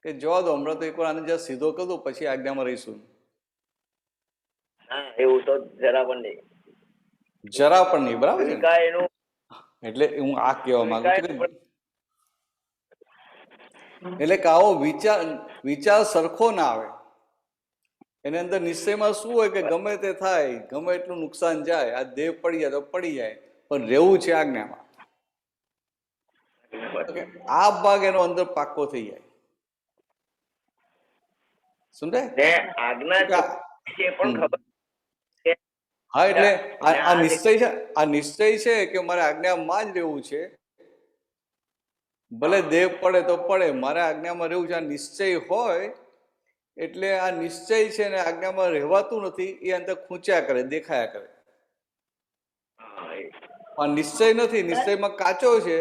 કે જવા દો, હમણાં તો એકવાર આને જ્યાં સીધો કરી દો પછી આજ્ઞામાં રહીશું? એવું તો જરા પણ નહીં. જરા પણ નહીં. બરાબર છે. એટલે હું આ કહેવા માંગુ છું કે એટલે કે આવો વિચાર સરખો ના આવે. એની અંદર નિશ્ચયમાં શું હોય કે ગમે તે થાય, ગમે એટલું નુકસાન જાય, આ દેહ પડી જાય તો પડી જાય, પણ રહેવું છે આજ્ઞામાં. આ ભાગ એનો અંદર પાક્કો થઈ જાય. સમજાય? હા, એટલે આ નિશ્ચય છે, આ નિશ્ચય છે કે મારે આજ્ઞામાં જ રહેવું છે, ભલે દેહ પડે તો પડે, મારે આજ્ઞામાં રહેવું છે. આ નિશ્ચય હોય એટલે આ નિશ્ચય છે ને આજ્ઞામાં રહેવાતું નથી, એ અંદર ખૂંચ્યા કરે, દેખાયા કરે. આ નિશ્ચય નથી, નિશ્ચયમાં કાચો છે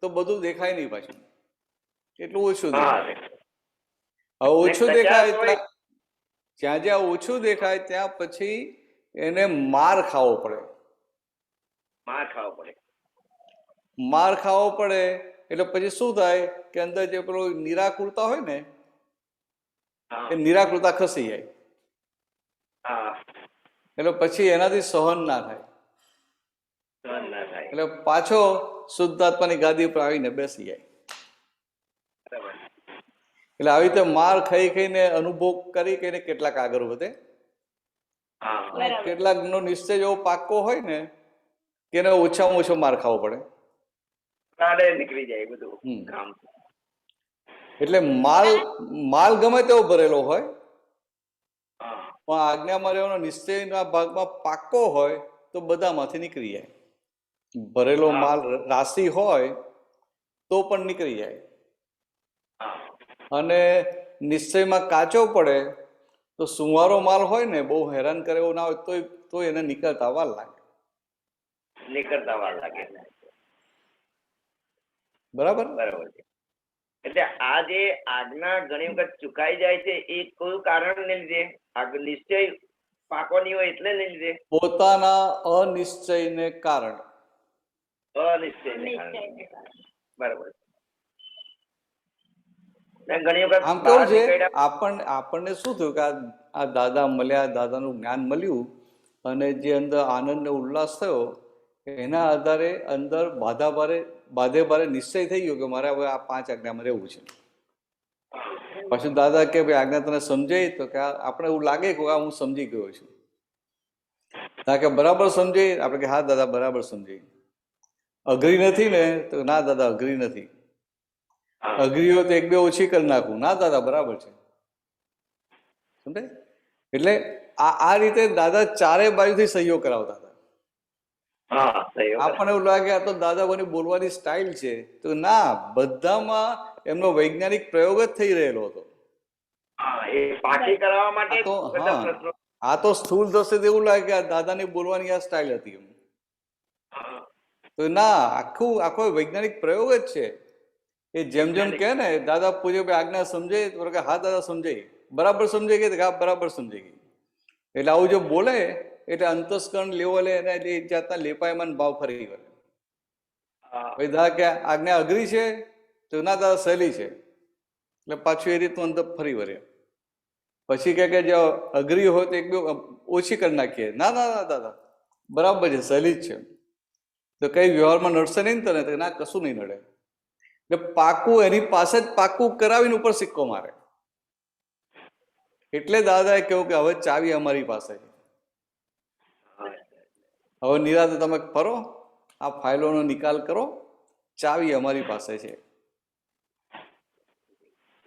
તો બધું દેખાય નહીં પાછું, એટલું ઓછું દેખાય. હવે ઓછું દેખાય, જ્યાં જ્યાં ઓછું દેખાય ત્યાં પછી એને માર ખાવો પડે. માર ખાવો પડે એટલે પછી શું થાય કે અંદર જે પેલો નિરાકૃતા હોય ને એ નિરાકૃતા ખસી જાય, એટલે પછી એનાથી સહન ના થાય, એટલે પાછો શુદ્ધાત્માની ગાદી ઉપર આવીને બેસી જાય. એટલે આવી રીતે માર ખાઈ ખાઈને અનુભવ કરી કરીને કેટલાક આગળ વધે, કેટલાક નો નિશ્ચય એવો પાક્કો હોય ને કે એને ઓછામાં ઓછો માર ખાવો પડે, નીકળી જાય બધું કામ. એટલે માલ ગમે તેવો ભરેલો હોય, પણ આજ્ઞામાં રહેવાનો નિશ્ચયના ભાગમાં પાક્કો હોય તો બધામાંથી નીકળી જાય. ભરેલો માલ રાશિ હોય તો પણ નીકળી જાય, અને નિશ્ચયમાં કાચો પડે તો સુવારો માલ હોય ને, બહુ હેરાન કરે એવો ના હોય તો એને નીકળતા વાર લાગે. બરાબર બરાબર છે. એટલે આ જે આજ્ઞા ઘણી વખત ચુકાઈ જાય છે એ કયું કારણ ને લીધે? નિશ્ચય પાકો નહીં હોય એટલે ને લીધે? પોતાના અનિશ્ચયને કારણે. અનિશ્ચયને કારણે. બરાબર. ઘણી વખત આમ કેવું છે, આપણને શું થયું કે આ દાદા મળ્યા, દાદાનું જ્ઞાન મળ્યું, અને જે અંદર આનંદ ને ઉલ્લાસ થયો, એના આધારે અંદર બાધે ભારે નિશ્ચય થઈ ગયો કે મારે હવે આ 5 આજ્ઞામાં રહેવું છે. પછી દાદા કે ભાઈ આજ્ઞા તને સમજાય? તો કે આપણે એવું લાગે કે હું સમજી ગયો છું. કે બરાબર સમજાય? આપણે કે હા દાદા બરાબર સમજાય. અઘરી નથી ને? તો ના દાદા અઘરી નથી. અઘરી હોય તો 1-2 ઓછી કરી નાખું. ના દાદા બરાબર છે. સમજાય? એટલે આ રીતે દાદા ચારે બાજુથી સહયોગ કરાવતા હતા. આપણને એવું લાગે આ તો દાદાઓની બોલવાની સ્ટાઇલ છે, તો ના, બધામાં એમનો વૈજ્ઞાનિક પ્રયોગ જ થઈ રહેલો હતો. આ તો સ્થૂળ દ્રષ્ટિ એવું લાગે કે આ દાદાની બોલવાની આ સ્ટાઇલ હતી એમ. તો ના, આખો વૈજ્ઞાનિક પ્રયોગ જ છે. એ જેમ કહે ને દાદા પૂછે આજ્ઞા સમજાય? તો કે હા દાદા સમજાય. બરાબર સમજાઈ ગઈ? હા બરાબર સમજાઈ ગઈ. એટલે આવું જો બોલે એટલે અંતસ્કરણ લેવલે એને એ જાતના લેપાયમાન ભાવ ફરી વળે. ભાઈ દાદા કે આજ્ઞા અઘરી છે? તો ના દાદા સહેલી છે. એટલે પાછું એ રીતનું અંદર ફરી વળે. પછી કે જો અઘરી હોય તો 1-2 ઓછી કરી નાખીએ. ના ના ના દાદા બરાબર છે, સહેલી જ છે. તો કઈ વ્યવહારમાં નડશે નહીં તને? તો ના, કશું નહીં નડે. એટલે પાકું એની પાસે જ પાકું કરાવીને ઉપર સિક્કો મારે. એટલે દાદાએ કહ્યું કે હવે ચાવી અમારી પાસે છે, હવે નિરાતે તમે ફરો, આ ફાઇલોનો નિકાલ કરો, ચાવી અમારી પાસે છે.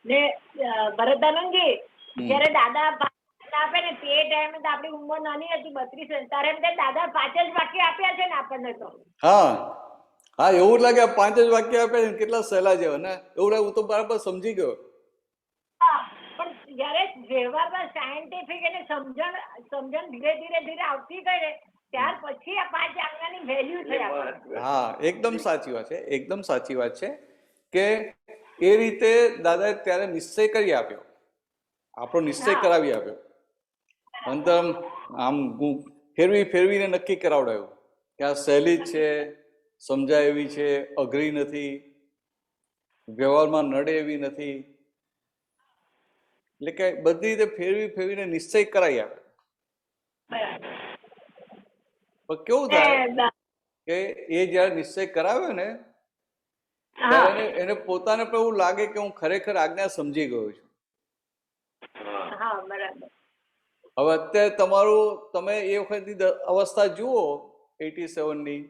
ને ભરતાનંદજી, જયારે દાદા આપે ને તે ટાઈમે તો આપણી ઉંમર નાની હતી, 32, ત્યારે દાદા 5 જ વાક્ય આપ્યા છે ને આપણને તો. હા, એવું જ લાગે 5 જ વાક્ય આપ્યા છે, કેટલા સહેલા જેવા ને, એવું લાગે હું તો બરાબર સમજી ગયો. પણ જયારે વ્યવહારમાં સાયન્ટિફિક અને સમજણ ધીરે ધીરે આવતી ગઈ ને, ત્યાર પછી આ 5 આજ્ઞાની વેલ્યુ થઈ. હા, એકદમ સાચી વાત છે, એકદમ સાચી વાત છે કે એ રીતે દાદાએ ત્યારે નિશ્ચય કરી આપ્યો, આપણો નિશ્ચય કરાવી આપ્યો. અંદર આમ ફેરવીને નક્કી કરાવડાયું કે આ સહેલી જ છે, સમજાય એવી છે, અઘરી નથી, વ્યવહારમાં નડે એવી નથી. એટલે કે બધી રીતે ફેરવીને નિશ્ચય કરાવી આપે. પણ કેવું થાય કે એ જયારે નિશ્ચય કરાવ્યો ને ત્યારે એને પોતાને પણ એવું લાગે કે હું ખરેખર આજ્ઞા સમજી ગયો છું. હવે અત્યારે તમે એ વખતની અવસ્થા જુઓ 87ની,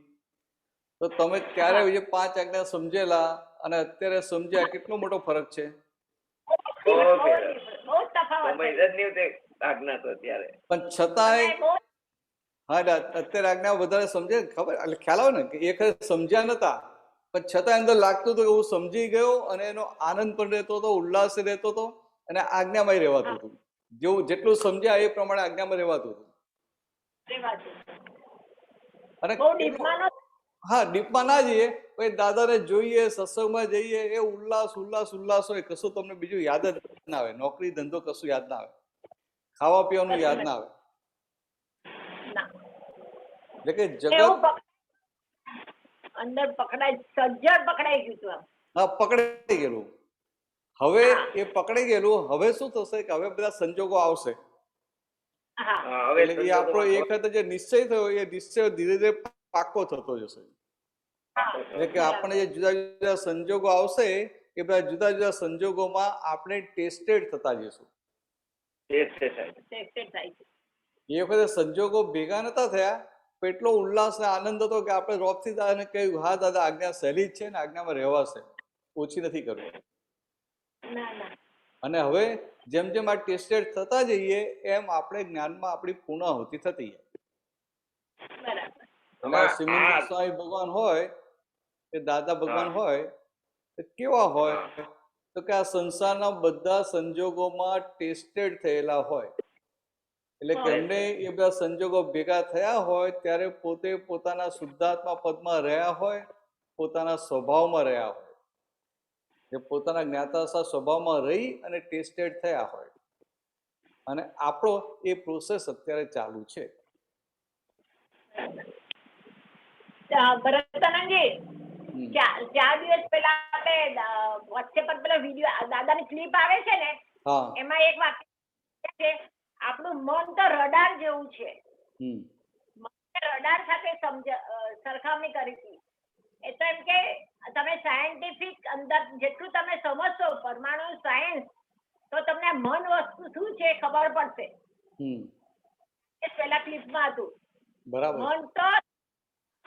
તો તમે ત્યારે જે 5 આજ્ઞા સમજેલા અને અત્યારે સમજ્યા, કેટલો મોટો ફરક છે. પણ છતાંય હા, અત્યારે આજ્ઞા વધારે સમજે, ખબર એટલે ખ્યાલ આવે ને કે એ ખરે સમજ્યા નતા, પણ છતાં અંદર લાગતું હતું કે હું સમજી ગયો, અને એનો આનંદ પણ રહેતો હતો, ઉલ્લાસ રહેતો હતો, અને આજ્ઞામાં રહેવાતું હતું. જેટલું સમજ્યા એ પ્રમાણે આજ્ઞામાં રહેવાતું હતું. અને હા, ડીપમાં ના જઈએ, પછી દાદાને જોઈએ, સત્સંગમાં જઈએ, એ ઉલ્લાસ હોય, કશું તમને બીજું યાદ જ ના આવે, નોકરી ધંધો કશું યાદ ના આવે, ખાવા પીવાનું યાદ ના આવે. એટલે કે જગત અંદર પકડાઈ ગયું. હા, પકડાઈ ગયેલું. હવે એ પકડાઈ ગયેલું, હવે શું થશે કે હવે બધા સંજોગો આવશે. એટલે એ આપણો એક વખત જે નિશ્ચય થયો, એ નિશ્ચય ધીરે ધીરે પાકો થતો જશે. એટલે કે આપણે જે જુદા જુદા સંજોગો આવશે, એ બધા જુદા જુદા સંજોગોમાં આપણે ટેસ્ટેડ થતા જઈશું. એ વખતે સંજોગો ભેગા નતા થયા, એટલો ઉલ્લાસ ને આનંદ હતો કે આપણે રોબથી દાદાને કહ્યું, હા દાદા આજ્ઞા સહેલી જ છે ને આજ્ઞામાં રહેવાશે, ઓછી નથી કરવી. ના ના અને હવે જેમ જેમ આ ટેસ્ટેડ થતા જઈએ એમ આપણે જ્ઞાનમાં આપણી પૂર્ણાહુતિ થતી જાય. બરાબર એટલે સિમંદર સ્વામી ભગવાન હોય કે દાદા ભગવાન હોય એ કેવા હોય તો કે આ સંસારના બધા સંજોગોમાં ટેસ્ટેડ થયેલા હોય. એટલે કે એમને એ બધા સંજોગો ભેગા થયા હોય ત્યારે પોતે પોતાના શુદ્ધાત્મા પદમાં રહ્યા હોય, પોતાના સ્વભાવમાં રહ્યા હોય, એ પોતાના જ્ઞાતાસા સ્વભાવમાં રહી અને ટેસ્ટેડ થયા હોય. અને આપણો એ પ્રોસેસ અત્યારે ચાલુ છે. ભરતાનંદજી 4 દિવસ પહેલા આપણે વોટ્સએપ પર પેલા વિડીયો દાદાની ક્લિપ આવે છે ને, એમાં એક વાક્ય છે, આપણું મન તો રડાર જેવું છે. રડાર સાથે સરખામણી કરી હતી. એ તો એમ કે તમે સાયન્ટિફિક અંદર જેટલું તમે સમજશો પરમાણુ સાયન્સ તો તમને મન વસ્તુ શું છે ખબર પડશે. પેલા ક્લિપમાં હતું મન તો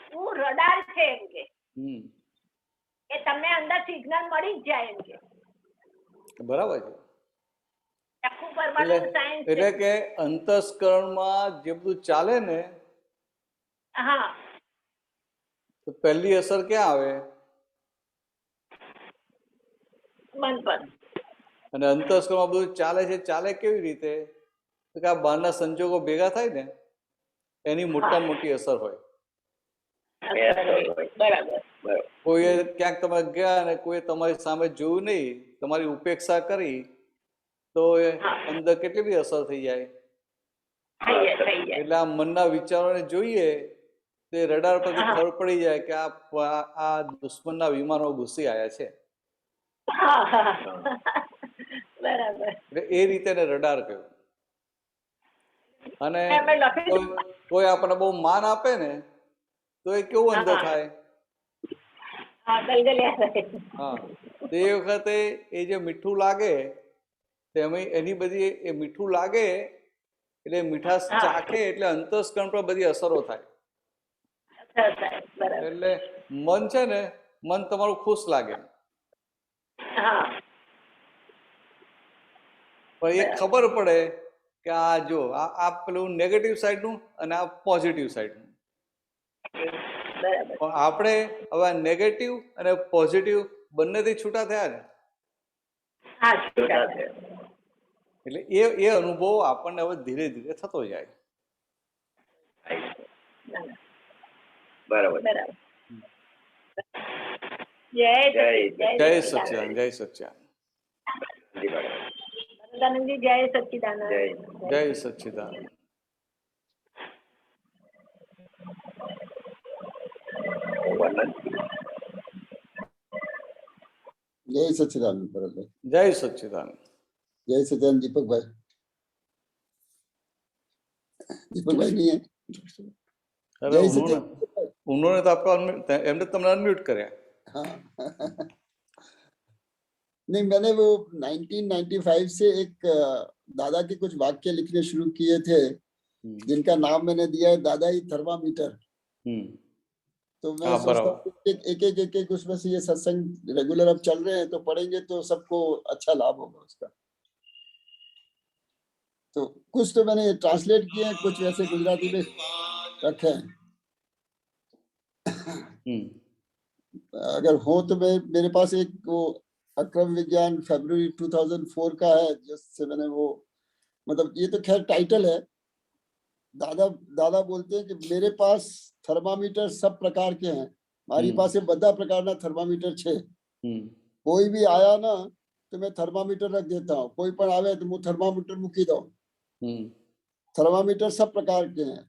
શું રડાર છે એમ કે એ તમને અંદર સિગ્નલ મળી જ જાય એમ કે. બરાબર છે. આખું પરમાણુ સાયન્સ એટલે કે અંતસ્કરણમાં જે બધું ચાલે ને, હા, તો પહેલી અસર ક્યાં આવે? મન પર. અને અંતસ્કરણમાં બધું ચાલે છે, ચાલે કેવી રીતે? તો કે આ બહારના સંજોગો ભેગા થાય ને એની મોટામાં મોટી અસર હોય. કોઈએ ક્યાંક તમે ગયા અને કોઈ તમારી સામે જોયું નહીં, તમારી ઉપેક્ષા કરી, તો અંદર કેટલી બધી અસર થઈ જાય. એટલે આ મનના વિચારોને જોઈએ તો રડાર પરથી ખબર પડી જાય કે આ દુશ્મનના વિમાનો ઘૂસી આવ્યા છે. એટલે એ રીતે રડાર કહ્યું. અને કોઈ આપણને બહુ માન આપે ને તો એ કેવું અંદર થાય? હા, તે વખતે એ જે મીઠું લાગે એની બધી એ મીઠું લાગે એટલે મીઠાશ ચાખે એટલે અંતસ્કરણ પર બધી અસરો થાય. એટલે મન છે ને, મન તમારું ખુશ લાગે પણ એ ખબર પડે કે આ જો આ પેલું નેગેટિવ સાઈડનું અને આ પોઝિટિવ સાઈડનું. પણ આપણે હવે નેગેટિવ અને પોઝિટિવ બંનેથી છૂટા થયા ને, એટલે એ અનુભવ આપણને હવે ધીરે ધીરે થતો જાય. બરાબર. જય સચ્ચિદાનંદ, જય સચ્ચિદાનંદ, જય સચ્ચિદાનંદ, જય સચ્ચિદાનંદ. જય સચ્ચિદાનંદ ભરતભાઈ. જય સચ્ચિદાનંદ. जय सच्चिदानंद. दीपक भाई, दीपक भाई नहीं है? अरे उन्होंने तो आपको एमने तुमने अनम्यूट कराया. हाँ नहीं, मैंने वो 1995 से एक दादा के कुछ वाक्य लिखने शुरू किए थे जिनका नाम मैंने दिया है दादा ही थर्मामीटर. तो मैं सोचता हूँ एक उसमें से ये सत्संग रेगुलर अब चल रहे हैं तो पढ़ेंगे तो सबको अच्छा लाभ होगा उसका. तो कुछ तो मैंने ट्रांसलेट किए हैं, कुछ वैसे गुजराती में रखे हैं. अगर हो तो मैं मेरे पास एक वो अक्रम विज्ञान फरवरी 2004 का है जिससे मैंने वो मतलब ये तो खैर टाइटल है. दादा बोलते हैं कि मेरे पास थर्मामीटर सब प्रकार के हैं. મારી પાસે બધા પ્રકારના થર્મામીટર છે. કોઈ બી આયા ના તો मैं थर्मामीटर रख देता हूँ. कोई पण आवे तो मैं थर्मामीटर મૂકી દઉં. थर्मामीटर सब प्रकार के हैं,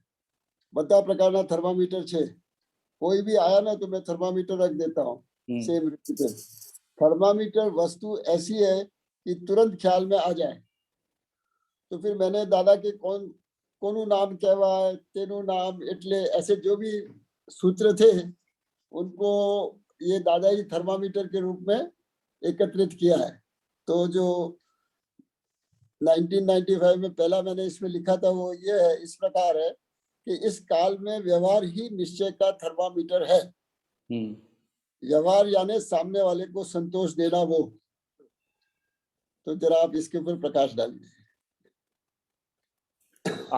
બધા પ્રકારના થર્મામીટર છે. कोई भी आया ना तो मैं थर्मामीटर रख देता हूँ. सेम रीते थर्मामीटर वस्तु ऐसी है कि तुरंत ख्याल में आ जाए. तो फिर मैंने दादा के कोनु नाम कहवाय तेनु नाम એટલે ऐसे जो भी सूत्र थे उनको ये दादा ही थर्मामीटर के रूप में एकत्रित किया है. तो जो 1995 में पहला मैंने इसमें लिखा था वो ये है, इस प्रकार है कि इस काल में व्यवहार ही निश्चय का थर्मामीटर है. व्यवहार यानी सामने वाले को संतोष देना. वो तो जरा आप इसके ऊपर प्रकाश डालिए।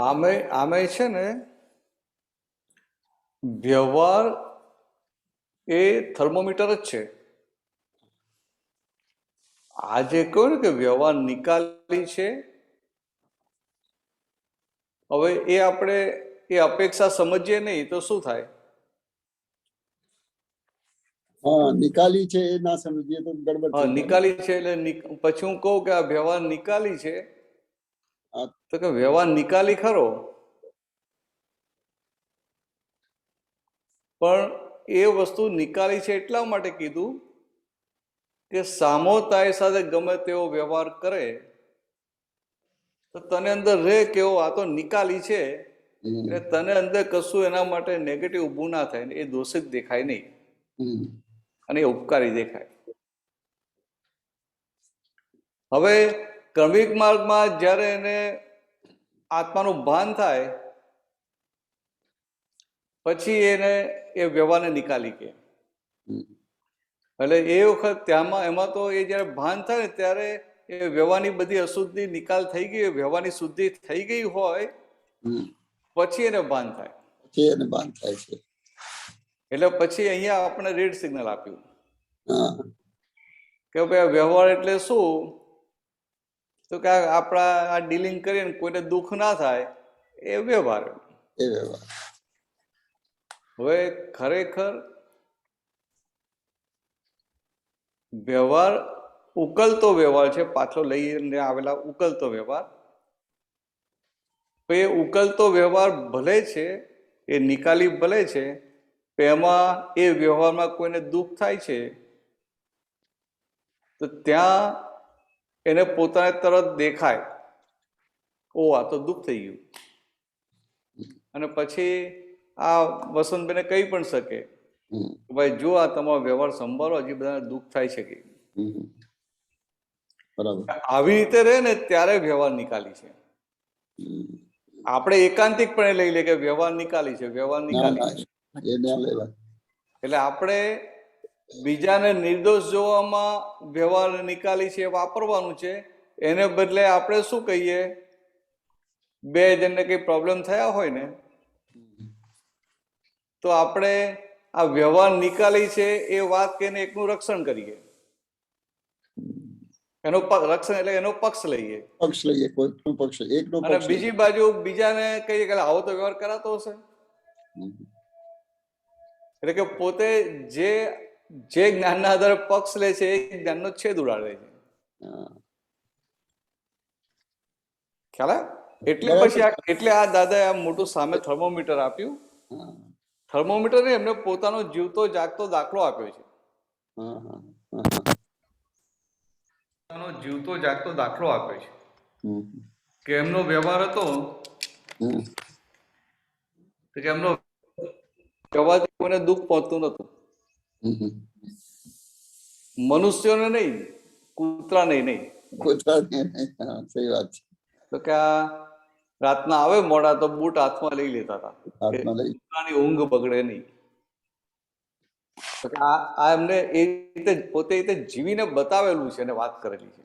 આમે છે ને વ્યવહાર એ થર્મોમીટર જ છે. આજે કહ્યું ને કે વ્યવહાર નિકાલી છે, હવે એ આપણે એ અપેક્ષા સમજીએ નહીં તો શું થાય? हाँ, निकाली છે એ ના સમજીએ તો ગડબડ થઈ જાય. નિકાલી છે એટલે પછી હું કહું કે આ વ્યવહાર નિકાલી છે, તો કે વ્યવહાર નિકાલી ખરો, પણ એ વસ્તુ નિકાલી છે એટલા માટે કીધું કે સામો તારી સાથે ગમે તેવો વ્યવહાર કરે તો તને અંદર રે કેવો આ તો નિકાલી છે, એટલે તને અંદર કશું એના માટે નેગેટિવ ઊભું ના થાય, એ દોષિત દેખાય નહીં અને એ ઉપકારી દેખાય. હવે ક્રમિક માર્ગમાં જ્યારે એને આત્માનું ભાન થાય પછી એને એ વ્યવહારને નિકાલી કે, એટલે એ વખત ત્યાંમાં એમાં તો એ જયારે ભાન થાય ને ત્યારે એ વ્યવહારની બધી અશુદ્ધિ નિકાલ થઈ ગઈ, વ્યવહારની શુદ્ધિ થઈ ગઈ હોય પછી એને ભાન થાય. એટલે પછી અહીંયા આપણે રેડ સિગ્નલ આપ્યું કે ભાઈ વ્યવહાર એટલે શું, તો કે આપણા આ ડીલિંગ કરીને કોઈને દુઃખ ના થાય એ વ્યવહાર. હવે ખરેખર વ્યવહાર ઉકલતો વ્યવહાર છે, પાછો લઈને આવેલા ઉકલતો વ્યવહાર. તો એ ઉકલતો વ્યવહાર ભલે છે, એ નિકાલી ભલે છે, એમાં એ વ્યવહારમાં કોઈને દુઃખ થાય છે તો ત્યાં એને પોતાને તરત દેખાય ઓ આ તો દુઃખ થઈ ગયું, અને પછી આ વસંતભાઈને કહી પણ શકે ભાઈ જો આ તમારો વ્યવહાર સંભાળો, હજી બધાને દુઃખ થાય છે કે. આવી રીતે રહે ને ત્યારે વ્યવહાર નિકાલી છે. આપણે એકાંતિકપણે લઈ લે કે વ્યવહાર નિકાલી છે, વ્યવહાર નિકાલી છે, એટલે આપણે બીજાને નિર્દોષ જોવામાં વ્યવહાર નિકાલી છે વાપરવાનું છે. એને બદલે આપણે શું કહીએ, બે જણને કઈ પ્રોબ્લેમ થયા હોય ને તો આપણે આ વ્યવહાર નિકાલી છે એ વાત કહીને એકનું રક્ષણ કરીએ, એનો રક્ષણ એટલે એનો પક્ષ લઈએ, અને બીજી બાજુ બીજાને કહીએ કે આવો તો વ્યવહાર કરાતો હશે. એટલે કે પોતે જે જ્ઞાનના આધારે પક્ષ લે છે એ જ્ઞાનનો છેદ ઉડાડે છે. ખ્યાલ આવે? એટલે પછી એટલે આ દાદાએ આ મોટું સામે થર્મોમીટર આપ્યું. થર્મોમીટર ને એમને પોતાનો જીવતો જાગતો દાખલો આપ્યો છે. જીવતો જાગતો દાખલો આપ્યો છે કે એમનો વ્યવહાર હતો કે એમનો વ્યવહારથી કોઈને દુઃખ પહોંચતું નતું. મનુષ્યોને નહીં, કૂતરાને નહીં. સહી વાત છે. તો કે આ રાતના આવે મોડા તો બૂટ હાથમાં લઈ લેતા હતા, કૂતરાની ઊંઘ બગડે નહીં. આ એમને એ રીતે પોતે રીતે જીવીને બતાવેલું છે અને વાત કરેલી છે.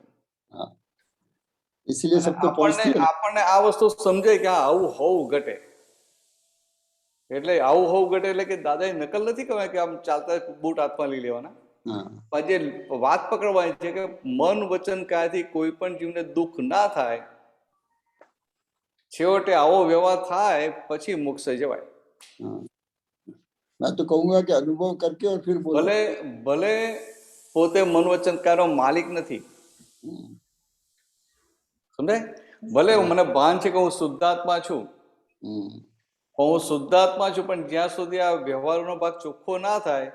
આપણને આ વસ્તુ સમજાય કે આવું હોવું ઘટે, એટલે આવું હોવું ઘટે એટલે કે દાદાએ નકલ નથી કહેવાય કે આમ ચાલતા બૂટ હાથમાં લઈ લેવાના, પણ જે વાત પકડવાની છે કે મન વચન કાયાથી કોઈ પણ જીવને દુઃખ ના થાય, છેવટે આવો વ્યવહાર થાય પછી મોક્ષે જવાય. मैं तो कहूंगा कि अनुभव करके और फिर बोलो. ભલે પોતે મન વચન કાયાનો માલિક નથી, સમજાય? ભલે મને ભાન છે કે હું શુદ્ધાત્મા છું, હું શુદ્ધાત્મા છું, પણ જ્યાં સુધી આ વ્યવહારનો ભાગ ચોખ્ખો ના થાય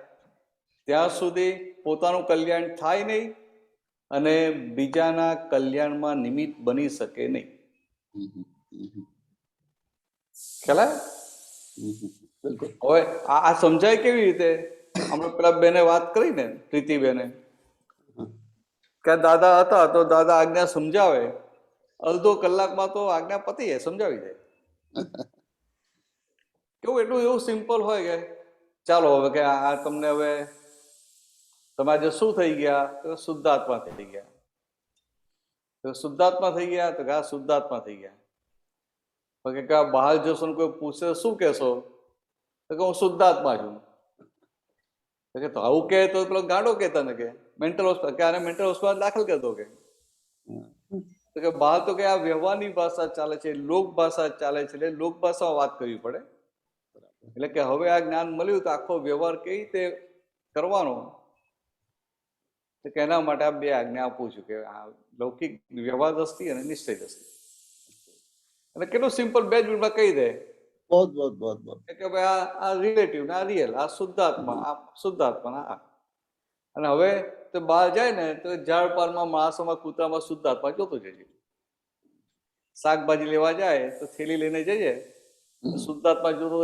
ત્યાં સુધી પોતાનું કલ્યાણ થાય નહીં અને બીજાના કલ્યાણમાં નિમિત્ત બની શકે નહીં. ખ્યાલ આવે? હવે આ સમજાય કેવી રીતે? હમણાં પેલા બેને વાત કરી ને, પ્રીતિબેને, કે દાદા હતા તો દાદા આજ્ઞા સમજાવે, અડધો કલાકમાં તો આજ્ઞા પતી જાય, સમજાવી જાય. કેવું એટલું એવું સિમ્પલ હોય કે ચાલો હવે કે આ તમને હવે તમારે શું થઈ ગયા? શુદ્ધાત્મા થઈ ગયા. તો શુદ્ધાત્મા થઈ ગયા? તો કે આ શુદ્ધાત્મા થઈ ગયા. પછી કે બહાર જશો ને કોઈ પૂછે શું કહેશો? તો કે હું શુદ્ધાત્મા છું. તો આવું કહે તો પેલો ગાંડો કહેતા ને કે મેન્ટલ હોસ્પિટલ, કે આને મેન્ટલ હોસ્પિટલ દાખલ કરતો કે. તો કે બહાર તો કે આ વ્યવહારની ભાષા ચાલે છે, લોક ભાષા ચાલે છે, એટલે લોક ભાષામાં વાત કરવી પડે. એટલે કે હવે આ જ્ઞાન મળ્યું તો આખો વ્યવહાર કઈ રીતે કરવાનો, તો એના માટે આ બે આજ્ઞા આપું છું કે આ લૌકિક વ્યવહાર દ્રષ્ટિ અને નિશ્ચય દ્રષ્ટિ. અને કેટલું સિમ્પલ 2 મિનિટમાં કહી દે કે ભાઈ આ રિલેટિવ ને આ રિયલ, આ શુદ્ધાત્મા, આ શુદ્ધાત્મા આ. અને હવે તો બહાર જાય ને તો ઝાડ પારમાં, માણસોમાં, કૂતરામાં શુદ્ધાત્મા જોતો જઈએ. શાકભાજી લેવા જાય તો થેલી લઈને જઈએ, શુદ્ધાત્મા જોતો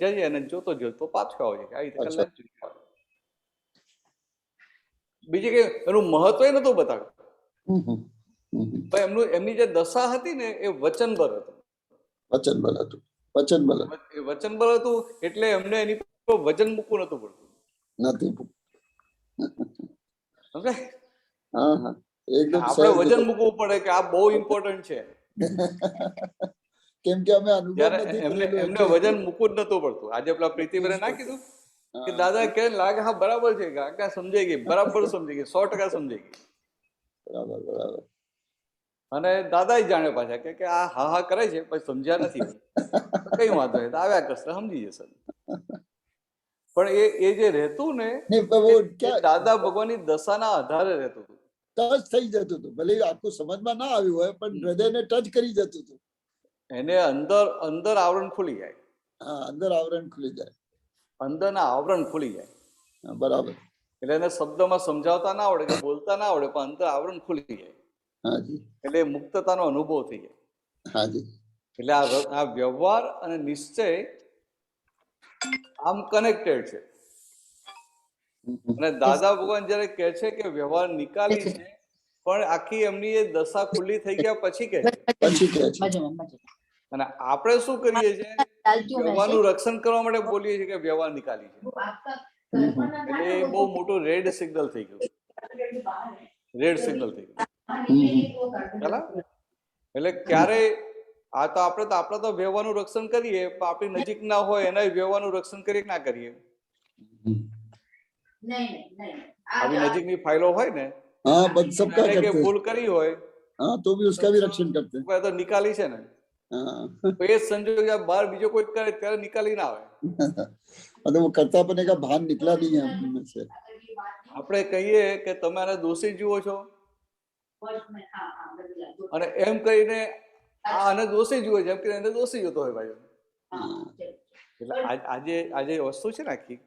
જઈએ અને જોતો જોતો પાછો આવે છે. આવી રીતે કલાક જોઈએ. બીજી કઈ એનું મહત્વ એ નતું બતાવ્યું. એમની જે દશા હતી ને એ વચનબર હતું. વચનબર હતું એટલે એમને એની પર વજન મૂકવું નતું પડતું. આપણે વજન મૂકવું પડે કે આ બહુ ઇમ્પોર્ટન્ટ છે. કેમ કે અમે એમને વજન મૂકવું જ નતું પડતું. આજે પેલા પ્રીતિબેને ના કીધું કે દાદા કે લાગે હા બરાબર છે, કાકા સમજાઈ ગઈ, બરાબર સમજાઈ ગઈ, 100% સમજાઈ ગઈ. બરાબર. અને દાદા જાણે પાછા કે આ હા હા કરે છે પછી સમજ્યા નથી, કઈ વાંધો નહીં, આવ્યા કરશે, સમજી જશે. પણ એ જે રહેતું ને દાદા ભગવાનની દશાના આધારે રહેતું હતું. ટચ થઈ જતું હતું, ભલે આખું સમજમાં ના આવ્યું હોય પણ હૃદયને ટચ કરી જતું હતું. એને અંદર આવરણ ખુલી જાય. અંદર આવરણ ખુલી જાય, અંદરના આવરણ ખુલી જાય. બરાબર. એટલે એને શબ્દમાં સમજાવતા ના આવડે કે બોલતા ના આવડે, પણ અંદર આવરણ ખુલી જાય. એટલે મુક્તતાનો અનુભવ થઈ જાય. એટલે આ વ્યવહાર અને નિશ્ચય આમ કનેક્ટેડ છે. અને દાદા ભગવાન જયારે કહે છે કે વ્યવહાર નિકાલી છે, પણ આખી એમની એ દશા ખુલ્લી થઈ ગયા પછી કહે છે. અને આપણે શું કરીએ છીએ? વ્યવહારનું રક્ષણ કરવા માટે બોલીએ છીએ કે વ્યવહાર નિકાલી છે. એટલે એ બહુ મોટું રેડ સિગ્નલ થઈ ગયું. રેડ સિગ્નલ થઈ ગયું. એટલે ક્યારે આ તો આપણે તો વ્યવહારનું રક્ષણ કરીએ, પણ આપણી નજીક ના હોય એના વ્યવહારનું રક્ષણ કરીએ ના કરીએ. આપણી નજીકની ફાઇલો હોય ને, કે ભૂલ કરી હોય તો ભી उसका भी रक्षण करते हैं. તો નિકાલી છે ને. તો એ સંજોગ બહાર બીજો કોઈ કરે ત્યારે નિકાલી ના આવે. वो कर्तापने का भान निकला नहीं है हम में से. આપણે કહીએ કે તમે આને દોષી જુઓ છો, અને એમ કહીને આને દોષી જુએ છે, એમ કરીને એને દોષી જોતો હોય ભાઈ. એટલે આજે વસ્તુ છે ને આખી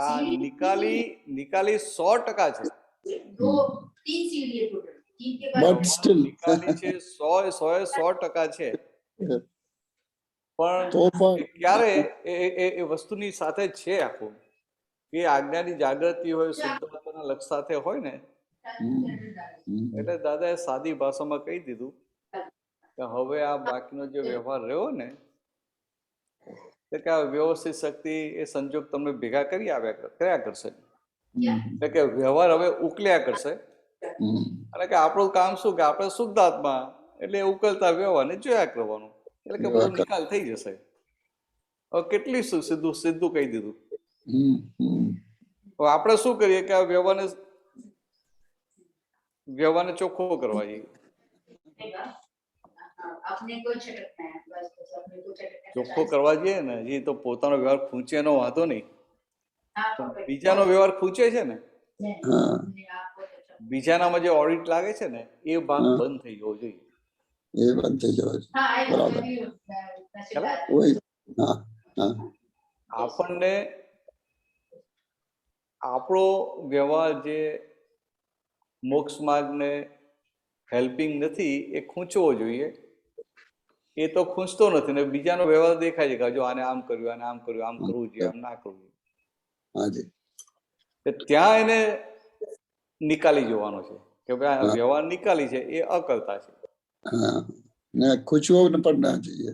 આ નિકાલી 100% છે. નિકાલી છે 100% છે. પણ ક્યારે એ વસ્તુની સાથે છે આખું એ આજ્ઞાની જાગૃતિ હોય, શુદ્ધાત્માના લક્ષ સાથે હોય ને. એટલે દાદાએ સાદી ભાષામાં કહી દીધું કે હવે આ બાકીનો જે વ્યવહાર રહ્યો ને, કે આ વ્યવસ્થિત શક્તિ એ સંજોગ તમને ભેગા કર્યા કરશે. એટલે કે વ્યવહાર હવે ઉકલ્યા કરશે. અને કે આપણું કામ શું કે આપણે શુદ્ધાત્મા એટલે ઉકલતા વ્યવહારને જોયા કરવાનું. એટલે કે બધો નિકાલ થઈ જશે. હવે કેટલી સીધું કહી દીધું. હવે આપણે શું કરીએ કે આ વ્યવહારને ચોખ્ખો કરવા જઈએ. ચોખ્ખો કરવા જઈએ ને, હજી તો પોતાનો વ્યવહાર ખૂંચે એનો વાંધો નહીં, બીજાનો વ્યવહાર ખૂંચે છે ને, બીજાનામાં જે ઓડિટ લાગે છે ને એ ભાગ બંધ થઈ જવો જોઈએ. એ બંધ થઈ જવો જોઈએ. આપણને આપણો વ્યવહાર જે મોક્ષ માર્ગને હેલ્પિંગ નથી એ ખૂંચવો જોઈએ. એ તો ખૂંચતો નથી ને બીજાનો વ્યવહાર દેખાય છે કે જો આને આમ કર્યું, આને આમ કર્યું, આમ કરવું જોઈએ, આમ ના કરવું જોઈએ. ત્યાં એને નિકાલી જોવાનો છે કે ભાઈ વ્યવહાર નિકાલી છે એ અકલતા છે. ખૂંચવો પણ ના જોઈએ.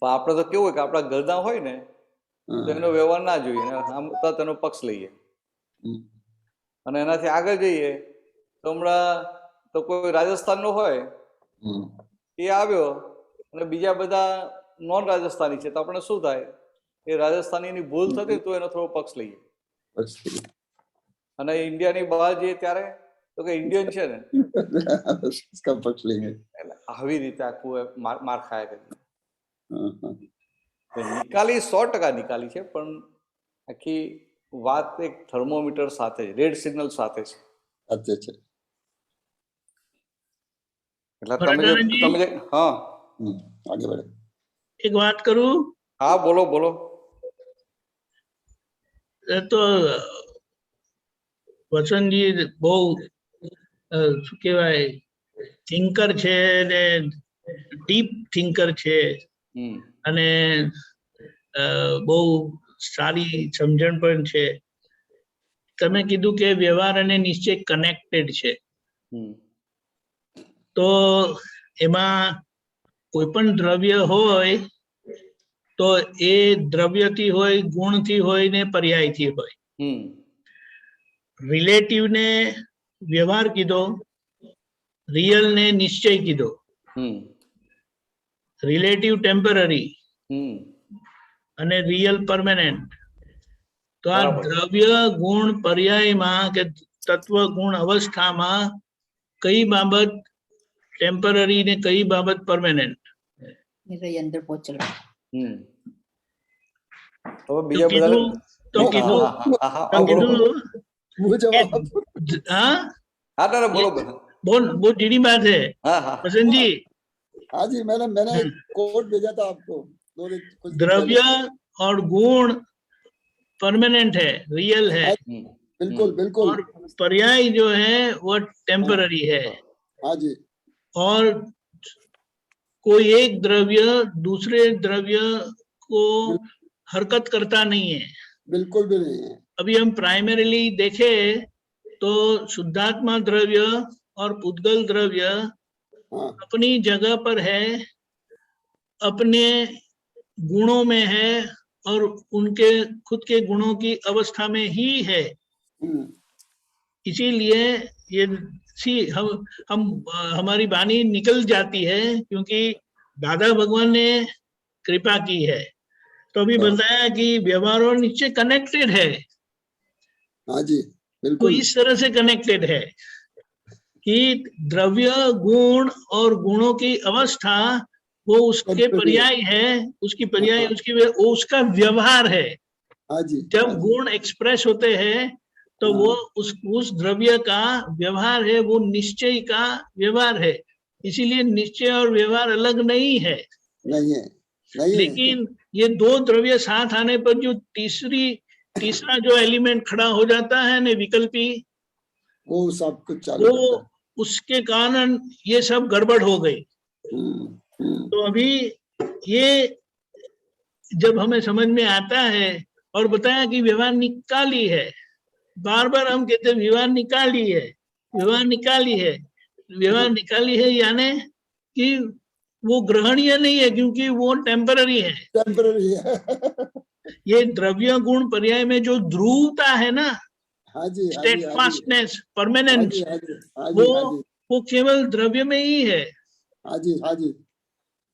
પણ આપણે તો કેવું હોય કે આપણા ગરદા હોય ને તો એનો વ્યવહાર ના જોઈએ, આમ તેનો પક્ષ લઈએ અને એનાથી આગળ જઈએ તો હમણાં તો કોઈ રાજસ્થાનનો હોય એ આવ્યો અને બીજા બધા નોન રાજસ્થાની છે, તો આપણે શું થાય, એ રાજસ્થાનીની ભૂલ થતી તો એનો થોડો પક્ષ લઈએ, અને ઇન્ડિયાની બહાર જઈએ ત્યારે તો કે ઇન્ડિયન છે ને પક્ષ લઈએ. એટલે આવી રીતે આખું માર ખાયા કરીએ. નિકાલી 100% નિકાલી છે, પણ આખી વાત એક થર્મોમીટર સાથે, રેડ સિગ્નલ સાથે છે. अच्छा એટલે તમે હા आगे बढ़े. एक बात करूं? હા બોલો બોલો. તો વસંતજી બહુ શું કહેવાય થિંકર છે ને ડીપ થિંકર છે, અને બહુ સારી સમજણ પણ છે. તમે કીધું કે વ્યવહાર અને નિશ્ચય કનેક્ટેડ છે, તો એમાં કોઈ પણ દ્રવ્ય હોય તો એ દ્રવ્યથી હોય, ગુણથી હોય ને પર્યાયથી હોય. રિલેટિવ ને વ્યવહાર કીધો, રિયલ ને નિશ્ચય કીધો. રિલેટિવ ટેમ્પરરી અને રિયલ પરમેનન્ટ. તો આ દ્રવ્ય ગુણ પર્યાયમાં કે તત્વ ગુણ અવસ્થામાં કઈ બાબત ટેમ્પરરી ને કઈ બાબત પરમેનન્ટ? અંદર પહોંચેલો बहुत टीढ़ी बात है वसंत जी. हाँ जी, मैंने कोड भेजा था आपको. द्रव्य और गुण परमानेंट है, रियल है. बिल्कुल बिल्कुल. और पर्याय जो है वो टेम्पररी है. हाँ जी. और कोई एक द्रव्य दूसरे द्रव्य को हरकत करता नहीं है. बिल्कुल भी नहीं है. अभी हम प्राइमरीली देखे तो शुद्धात्मा द्रव्य और पुद्गल द्रव्य अपनी जगह पर है, अपने गुणों में है और उनके खुद के गुणों की अवस्था में ही है. इसीलिए ये हम हमारी वाणी निकल जाती है क्योंकि दादा भगवान ने कृपा की है. तो अभी बताया कि व्यवहार और निश्चय कनेक्टेड है. हाँ जी बिल्कुल. तो इस तरह से कनेक्टेड है कि द्रव्य गुण और गुणों की अवस्था वो उसके पर्याय है, उसकी पर्याय उसका व्यवहार है. हाँ जी. जब गुण एक्सप्रेस होते हैं तो वो उस द्रव्य का व्यवहार है, वो निश्चय का व्यवहार है. इसीलिए निश्चय और व्यवहार अलग नहीं है. नहीं है. लेकिन ये दो द्रव्य साथ आने पर जो तीसरा जो एलिमेंट खड़ा हो जाता है ना, विकल्पी, वो सब कुछ चालू वो उसके कारण ये सब गड़बड़ हो गई. तो अभी ये जब हमें समझ में आता है और बताया कि व्यवहार निकाली है, बार बार हम कहते हैं व्यवहार निकाली है, व्यवहार निकाली है. व्यवहार निकाली है यानी कि वो ग्रहणीय नहीं है क्योंकि वो टेम्पररी है. टेम्पररी है. ये द्रव्य गुण पर्याय में जो ध्रुवता है ना, हाँ जी, स्टेडफास्टनेस, परमानेंस, वो केवल द्रव्य में ही है. हाँ जी हाँ जी.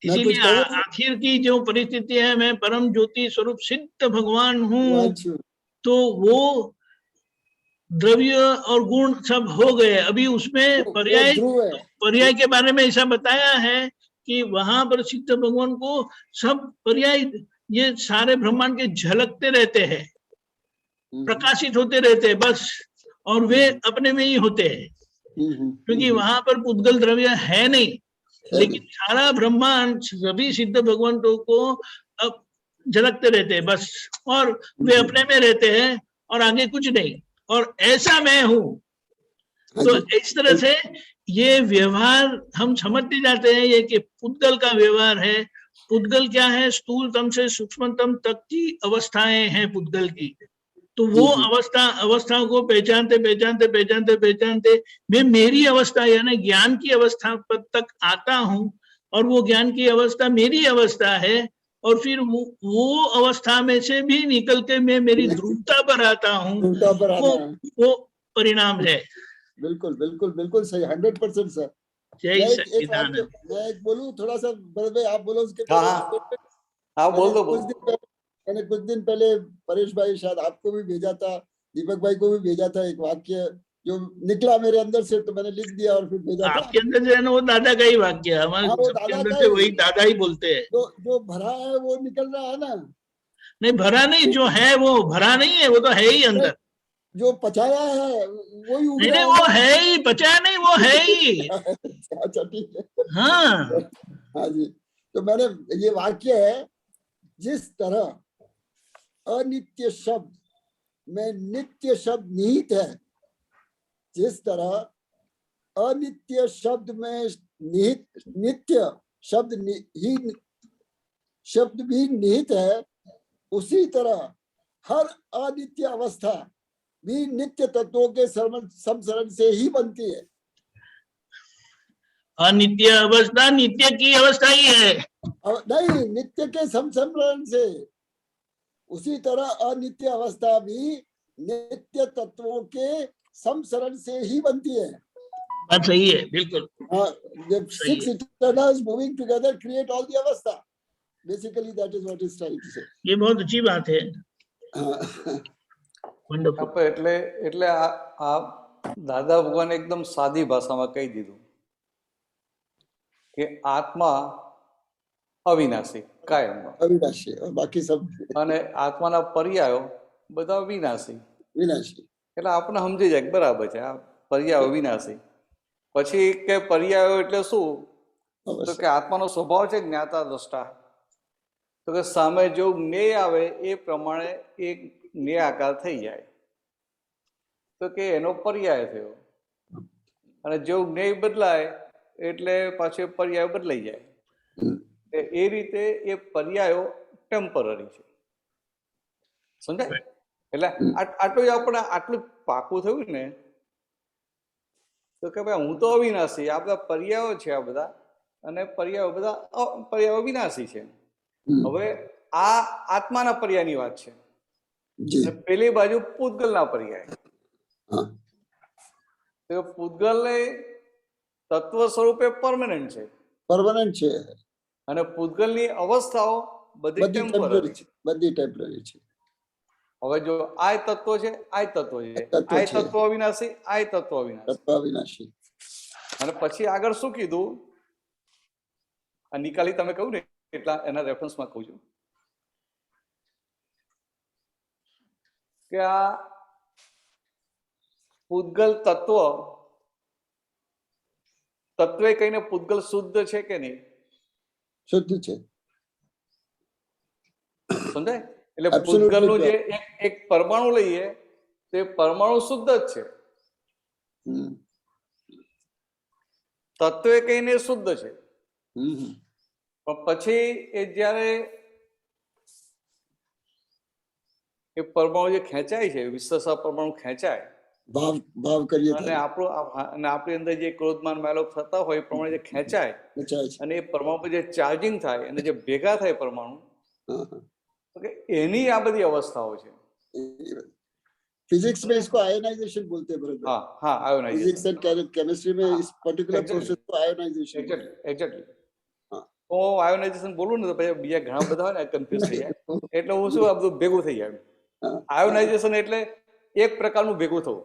इसीलिए आखिर की जो परिस्थिति है, मैं परम ज्योति स्वरूप सिद्ध भगवान हूँ, तो वो द्रव्य और गुण सब हो गए. अभी उसमें पर्याय के बारे में ऐसा बताया है कि वहां पर सिद्ध भगवान को सब पर्याय ये सारे ब्रह्मांड के झलकते रहते हैं, प्रकाशित होते रहते हैं बस, और वे अपने में ही होते हैं क्योंकि वहां पर पुद्गल द्रव्य है नहीं. लेकिन सारा ब्रह्मांड सभी सिद्ध भगवंतों को अब झलकते रहते हैं बस, और वे अपने में रहते हैं और आगे कुछ नहीं. और ऐसा मैं हूं. तो इस तरह से ये व्यवहार हम समझते जाते हैं ये कि पुद्गल का व्यवहार है. पुद्गल क्या है? स्थूलतम से सूक्ष्मतम तक की अवस्थाएं हैं पुद्गल की. तो वो अवस्थाओं को पहचानते पहचानते पहचानते पहचानते मैं मेरी अवस्था यानी ज्ञान की अवस्था तक आता हूँ, और वो ज्ञान की अवस्था मेरी अवस्था है. और फिर वो अवस्था में से भी निकल के मैं मेरी ध्रुवता पर आता हूँ. वो परिणाम है. बिल्कुल बिल्कुल बिल्कुल सही, 100% सर। जय सच्चिदानंद। मैं एक बोलूं थोड़ा सा, भरत भाई आप बोलो उसके हाँ हाँ बोल दो, मैंने कुछ दिन पहले परेश भाई शायद आपको भी भेजा था, दीपक भाई को भी भेजा था एक वाक्य जो निकला मेरे अंदर से, तो मैंने लिख दिया और फिर भेजा था। आपके अंदर जो है ना वो दादा का ही वाक्य है, हमारे सबके अंदर से वही दादा ही बोलते हैं। जो भरा है वो निकल रहा है ना। नहीं भरा नहीं, जो है वो भरा नहीं है, वो तो है ही अंदर। जो पचाया है वही उग रहा नहीं, वो है ही, पचाया नहीं, वो है ही। अच्छा ठीक है। हाँ हाँ जी, तो मैंने ये वाक्य है, जिस तरह अनित्य शब्द में नित्य शब्द निहित है, जिस तरह अनित्य शब्द में निहित नित्य शब्द शब्द भी निहित है, उसी तरह हर अनित्य अवस्था भी नित्य तत्वों के समसरण से ही बनती है। अनित्य अवस्था नित्य की अवस्था ही है। नहीं, नित्य के समसरण से। उसी तरह अनित्य अवस्था भी नित्य तत्वों के समसरण से ही बनती है। बात सही है, बिल्कुल। The six eternals moving together create all the अवस्था। Basically that is what is trying to say. ये बहुत अच्छी बात है। એટલે આ દાદા ભગવાન એકદમ સાદી ભાષામાં કહી દીધું કે આત્મા અવિનાશી, કાયમનો અવિનાશી, બાકી सब અને આત્માના પર્યાયો બધા વિનાશી વિનાશી। એટલે આપણે સમજી જાય કે બરાબર છે, આ પર્યાયો વિનાશી। પછી કે પર્યાયો એટલે શું? તો કે આત્માનો સ્વભાવ છે જ્ઞાતા દ્રષ્ટા, તો કે સામે જો જ્ઞેય આવે એ પ્રમાણે એ જ્ઞેય આકાર થઈ જાય, તો કે એનો પર્યાય થયો। અને જો જ્ઞેય બદલાય એટલે પાછો પર્યાય બદલાઈ જાય। એ રીતે એ પર્યાયો ટેમ્પરરી છે, સમજાય? એટલે આટલું આપણે આટલું પાકું થયું ને, તો કે ભાઈ હું તો અવિનાશી, આ બધા પર્યાયો છે, આ બધા, અને પર્યાયો વિનાશી છે। હવે આ આત્માના પર્યાયની વાત છે, પેલી બાજુ પૂતગલના પર્યાય। તો પૂતગલ તત્વ સ્વરૂપે પરમેનન્ટ છે, અને પૂતગલની અવસ્થાઓ બધી ટેમ્પરરી છે, બધી ટેમ્પરરી છે। હવે જો આ તત્વ છે, આ તત્વ છે, આ તત્વ અવિનાશી, આ તત્વ અવિનાશી। અને પછી આગળ શું કીધું? આ નિકાલી તમે કહ્યું ને, એટલા એના રેફરન્સમાં કહું છું કે આ પૂતગલ તત્વે કહીને પૂતગલ શુદ્ધ છે કે નહીં? શુદ્ધ છે, સમજાય? એટલે પૂતગલનું જે એક પરમાણુ લઈએ તો એ પરમાણુ શુદ્ધ જ છે, તત્વે કહીને શુદ્ધ છે। પણ પછી એ જયારે એ પરમાણુ જે ખેંચાય છે, વિશ્વસા પરમાણુ ખેંચાય, ભાવ કરીએ અને આપણી અંદર જે ક્રોધમાન માલોક થતા હોય એ પ્રમાણે જે ખેંચાય, અને એ પરમાણુ જે ચાર્જિંગ થાય અને જે ભેગા થાય પરમાણુ, એની આ બધી અवस्थाओं છે। फिजिक्स में इसको आयोनाइजेशन बोलते हैं ब्रदर। हाँ हाँ, आयोनाइजेशन। फिजिक्स एंड केमिस्ट्री में इस पर्टिकुलर प्रोसेस को आयोनाइजेशन। एग्जैक्टली। હું આયોનાઇઝેશન બોલું ને તો પછી બીજા ઘણા બધા હોય ને કન્ફ્યુઝ થઈ જાય, એટલે હું શું આ બધું ભેગું થઈ જાય। આયોનાઇઝેશન એટલે એક પ્રકારનું ભેગું થવું,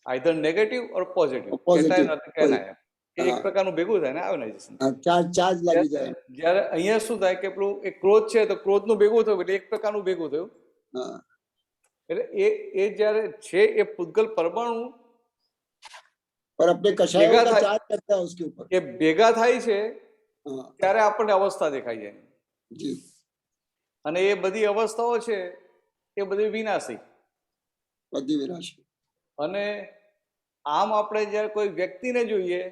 આઈધર નેગેટિવ ઓર પોઝિટિવ, એક પ્રકારનું ભેગું થાય ને આયોનાઇઝેશન, ચાર્જ લાગી જાય। જ્યારે અહીંયા શું થાય કે પેલું એક ક્રોધ છે તો ક્રોધનું ભેગું થયું એટલે એક પ્રકારનું ભેગું થયું, એટલે એ જ્યારે છે એ પૂતગલ પરમાણુ पर अपने कषायों का चार्ज करता है उसके ऊपर, એ ભેગા થાય છે ત્યારે આપણને અવસ્થા દેખાઈ જાય। અને એ બધી અવસ્થાઓ છે એ બધી વિનાશી, બધી વિનાશી। અને આમ આપણે જ્યારે કોઈ વ્યક્તિને જોઈએ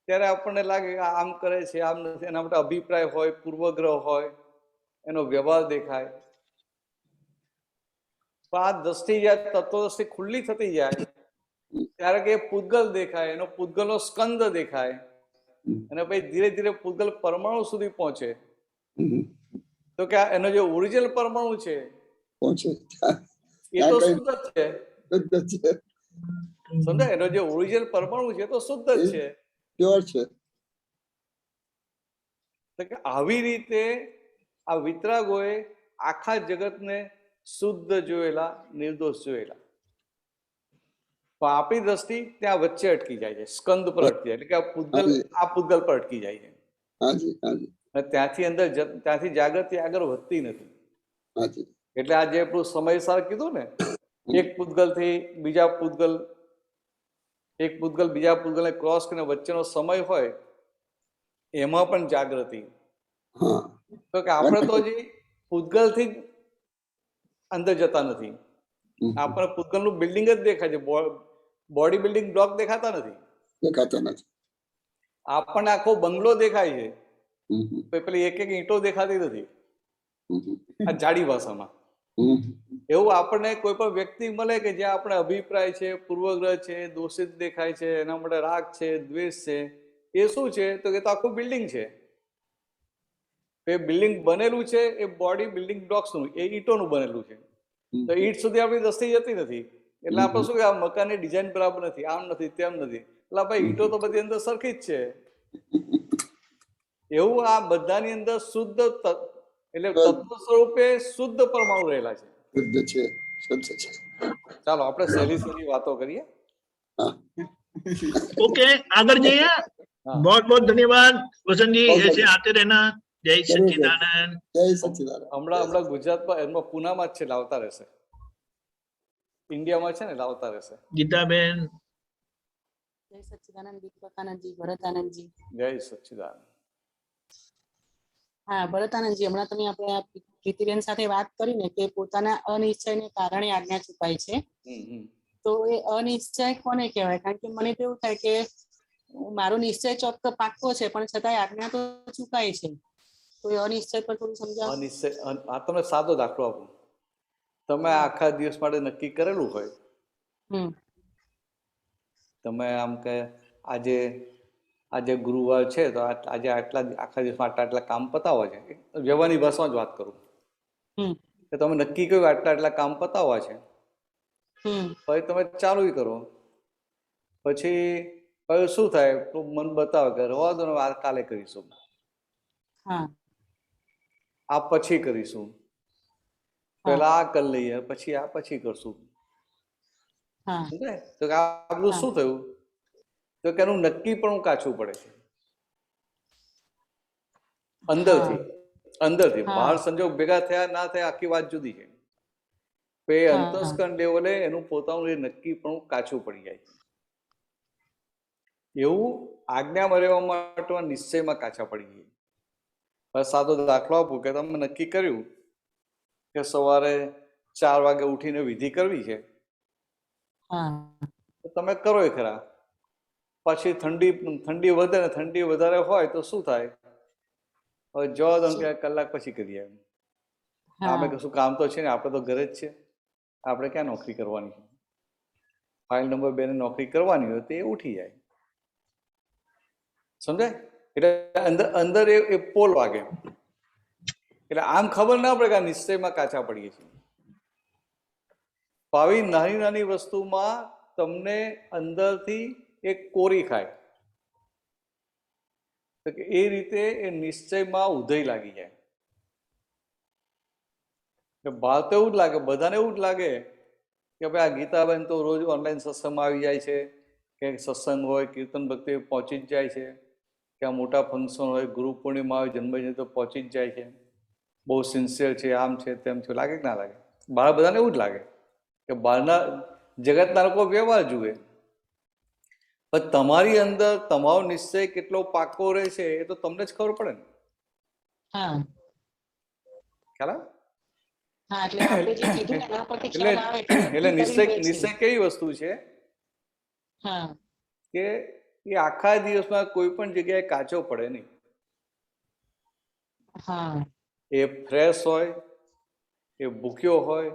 ત્યારે આપણને લાગે કે આમ કરે છે, આમ નથી, એના માટે અભિપ્રાય હોય, પૂર્વગ્રહ હોય, એનો વ્યવહાર દેખાય। પણ આ દ્રષ્ટિ જ્યારે તત્વદ્રષ્ટિ ખુલ્લી થતી જાય ત્યારે કે પૂતગલ દેખાય, એનો પૂતગલનો સ્કંદ દેખાય, અને પછી ધીરે ધીરે પૂતગલ પરમાણુ સુધી પહોંચે, તો કે એનો જે ઓરિજિનલ પરમાણુ છે એ તો શુદ્ધ છે, સમજાય? એનો જે ઓરિજિનલ પરમાણુ છે તો શુદ્ધ જ છે, પ્યોર છે. તો કે આવી રીતે આ વિતરાગોએ આખા જગતને શુદ્ધ જોયેલા, નિર્દોષ જોયેલા. પણ આપણી દ્રષ્ટિ ત્યાં વચ્ચે અટકી જાય છે, સ્કંદ પર અટકી જાય, એટલે કે આ પૂતગલ પર અટકી જાય છે. ત્યાંથી અંદર ત્યાંથી જાગૃતિ આગળ વધતી નથી. એટલે આ જે આપણું સમયસાર કીધું ને, એક પૂતગલ થી બીજા પૂતગલ, એક પૂતગલ બીજા પૂતગલને ક્રોસ કરીને વચ્ચેનો સમય હોય, એમાં પણ જાગૃતિ. તો કે આપણે તો હજી પૂતગલ થી જ અંદર જતા નથી. આપણે પૂતગલ નું બિલ્ડિંગ જ દેખાય છે, બોડી બિલ્ડિંગ બ્લોક દેખાતા નથી. આપણને આખો બંગલો દેખાય છે, પેલી એક એક ઈંટો દેખાતી નથી આ જાડી ભાષામાં. એવું આપણને કોઈ પણ વ્યક્તિ મળે કે જ્યાં આપણે અભિપ્રાય છે, પૂર્વગ્રહ છે, દોષિત દેખાય છે, એના માટે રાગ છે, દ્વેષ છે, એ શું છે? તો કે તો આખું બિલ્ડિંગ છે. એ બિલ્ડિંગ બનેલું છે એ બોડી બિલ્ડિંગ બ્લોક્સ નું, એ ઈંટોનું બનેલું છે. તો ઈંટ સુધી આપણી દ્રષ્ટિ જતી નથી. એટલે આપણે શું કે આ મકાનની ડિઝાઇન બરાબર નથી, આમ નથી, તેમ નથી. એટલે ભાઈ ઈંટો તો બધી અંદર સરખી જ છે. એવું આ બધાની અંદર શુદ્ધ એટલે તત્વ સ્વરૂપે શુદ્ધ પરમાણુ રહેલા છે. ચાલો આપણે સહેલી સહેલી વાતો કરીએ. ओके, आगे जाइए. बहुत बहुत धन्यवाद वसंत जी, ऐसे आते रहना. जय सच्चिदानंद. જય સચ્ચિદાનંદ. હમણાં ગુજરાતમાં એમાં પુનામાં જ છે, લાવતા રહેશે. ઇન્ડિયામાં છે ને, લાવતા રહેશે. ગીતાબેન. જય સચ્ચિદાનંદ. દીપકાનંદજી, ભરતાનંદજી. જય સચ્ચિદાનંદ. હા ભરતાનંદજી, હમણાં તમે આપણે આ પ્રીતિબેન સાથે વાત કરીને કે પોતાના અનિશ્ચયને કારણે આજ્ઞા ચૂકાય છે, તો એ અનિશ્ચય કોને કહેવાય? કારણ કે મને તો એવું થાય કે મારો નિશ્ચય ચોક્કસ પાક્કો છે, પણ છતાંય આજ્ઞા તો ચૂકાય છે. તો એ અનિશ્ચય પર થોડું સમજાવો. અનિશ્ચય, આ તમને સાદો દાખલો આપું. તમે આખા દિવસ માટે નક્કી કરેલું હોય, તમે આમ કે આજે ગુરુવાર છે તો આજે આખા દિવસમાં આટલા કામ પતાવવા છે, વ્યવહારની ભાષામાં જ વાત કરું, કે તમે નક્કી કર્યું આટલા કામ પતાવવા છે, પછી તમે ચાલુ કરો, પછી શું થાય? મન બતાવે કે રવા દો ને, આ કાલે કરીશું, આ પછી કરીશું, પેલા આ કરી લઈએ, પછી આ પછી કરશું. તો આ બધું શું થયું? તો કે એનું નક્કી પણ કાચું પડે છે અંદરથી. બહાર સંજોગ ભેગા થયા ના થયા આખી વાત જુદી છે. એ અંતસ્કરણ લેવલે એનું પોતાનું એ નક્કી પણ કાચું પડી જાય છે. એવું આજ્ઞામાં રહેવા માટે નિશ્ચયમાં કાચા પડી જાય. બસ સાદો દાખલો આપું કે તમે નક્કી કર્યું કે સવારે 4 વાગે ઉઠીને વિધિ કરવી છે, તમે કરો એ ખરા. પછી ઠંડી વધે ને ઠંડી વધારે હોય તો શું થાય? હવે જવા દો કે કલાક પછી કરીએ. આપણે કશું કામ તો છે ને, આપણે તો ઘરે જ છે, આપણે ક્યાં નોકરી કરવાની છે? ફાઇલ નંબર 2 ને નોકરી કરવાની હોય તો એ ઉઠી જાય. સમજાય? એટલે અંદર એ પોલ વાગે. એટલે આમ ખબર ના પડે કે આ નિશ્ચયમાં કાચા પડીએ છીએ. આવી નાની નાની વસ્તુમાં તમને અંદરથી એક કોરી ખાય, તો કે એ રીતે એ નિશ્ચયમાં ઉધઈ લાગી જાય. બહાર તો એવું જ લાગે, બધાને એવું જ લાગે કે ભાઈ આ ગીતાબેન તો રોજ ઓનલાઈન સત્સંગમાં આવી જાય છે, કે સત્સંગ હોય, કીર્તન ભક્તિ પહોંચી જ જાય છે, કે આ મોટા ફંક્શન હોય, ગુરુ પૂર્ણિમા હોય, જન્મજયંતિ તો પહોંચી જ જાય છે, બહુ સિન્સિયર છે, આમ છે તેમ છે. લાગે કે ના લાગે? બહાર બધાને એવું જ લાગે કે બહારના જગતના લોકો વ્યવહાર જુએ, પણ તમારી અંદર તમારો નિશ્ચય કેટલો પાકો રહે છે એ તો તમને જ ખબર પડે ને. ખ્યાલ આવે? એટલે નિશ્ચય કેવી વસ્તુ છે કે એ આખા દિવસમાં કોઈ પણ જગ્યાએ કાચો પડે નહીં. એ ફ્રેશ હોય, એ ભૂખ્યો હોય,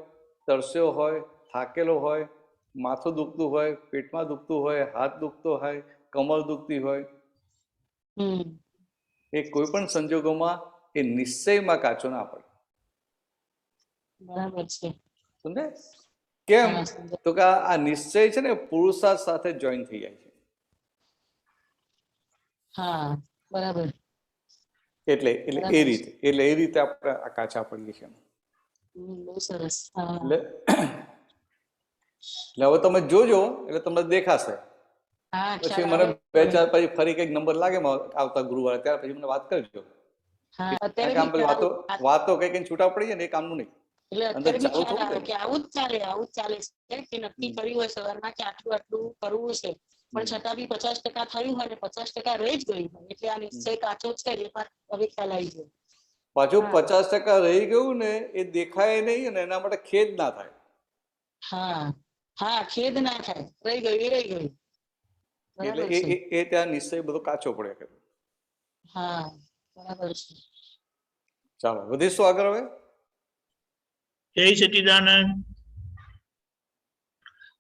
તરસ્યો હોય, થાકેલો હોય, માથું દુખતું હોય, પેટમાં દુખતું હોય, હાથ દુખતો હોય, કમર દુખતી હોય, એ કોઈ પણ સંજોગોમાં એ નિશ્ચયમાં કાચો ના પડે. બરાબર છે. સમજે? કેમ તો કે આ નિશ્ચય છે ને પુરુષાર્થ સાથે જોઈન થઈ જાય છે. હા બરાબર. એટલે એ રીતે આપણે આ કાચા પડીએ છીએ. બહુ સરસ. એટલે હવે તમે જોજો એટલે તમને દેખાશે. પછી મને 2-4 પછી ફરી કઈક નંબર લાગે આવતા ગુરુવારે, ત્યાર પછી મને વાત કરજો. વાતો કઈ છૂટા પડી જાય ને એ કામનું નહીં. એટલે અત્યારે ખ્યાલ આવે કે આવું જ ચાલે છે કે નક્કી કર્યું હોય સવારમાં કે આટલું કરવું છે, પણ છતાં બી 50% થયું હોય ને 50% રહી જ ગયું હોય, એટલે આ નિશ્ચય કાચો છે એ હવે ખ્યાલ આવી ગયો. પાછું 50% રહી ગયું ને એ દેખાય નહીં ને એના માટે ખેદ ના થાય. હા ખેદ ના થાય, રહી ગયું. એટલે એ ત્યાં નિશ્ચય બધો કાચો પડે. હા બરાબર છે. ચાલો વધીશું આગળ હવે. જય સચ્ચિદાનંદ.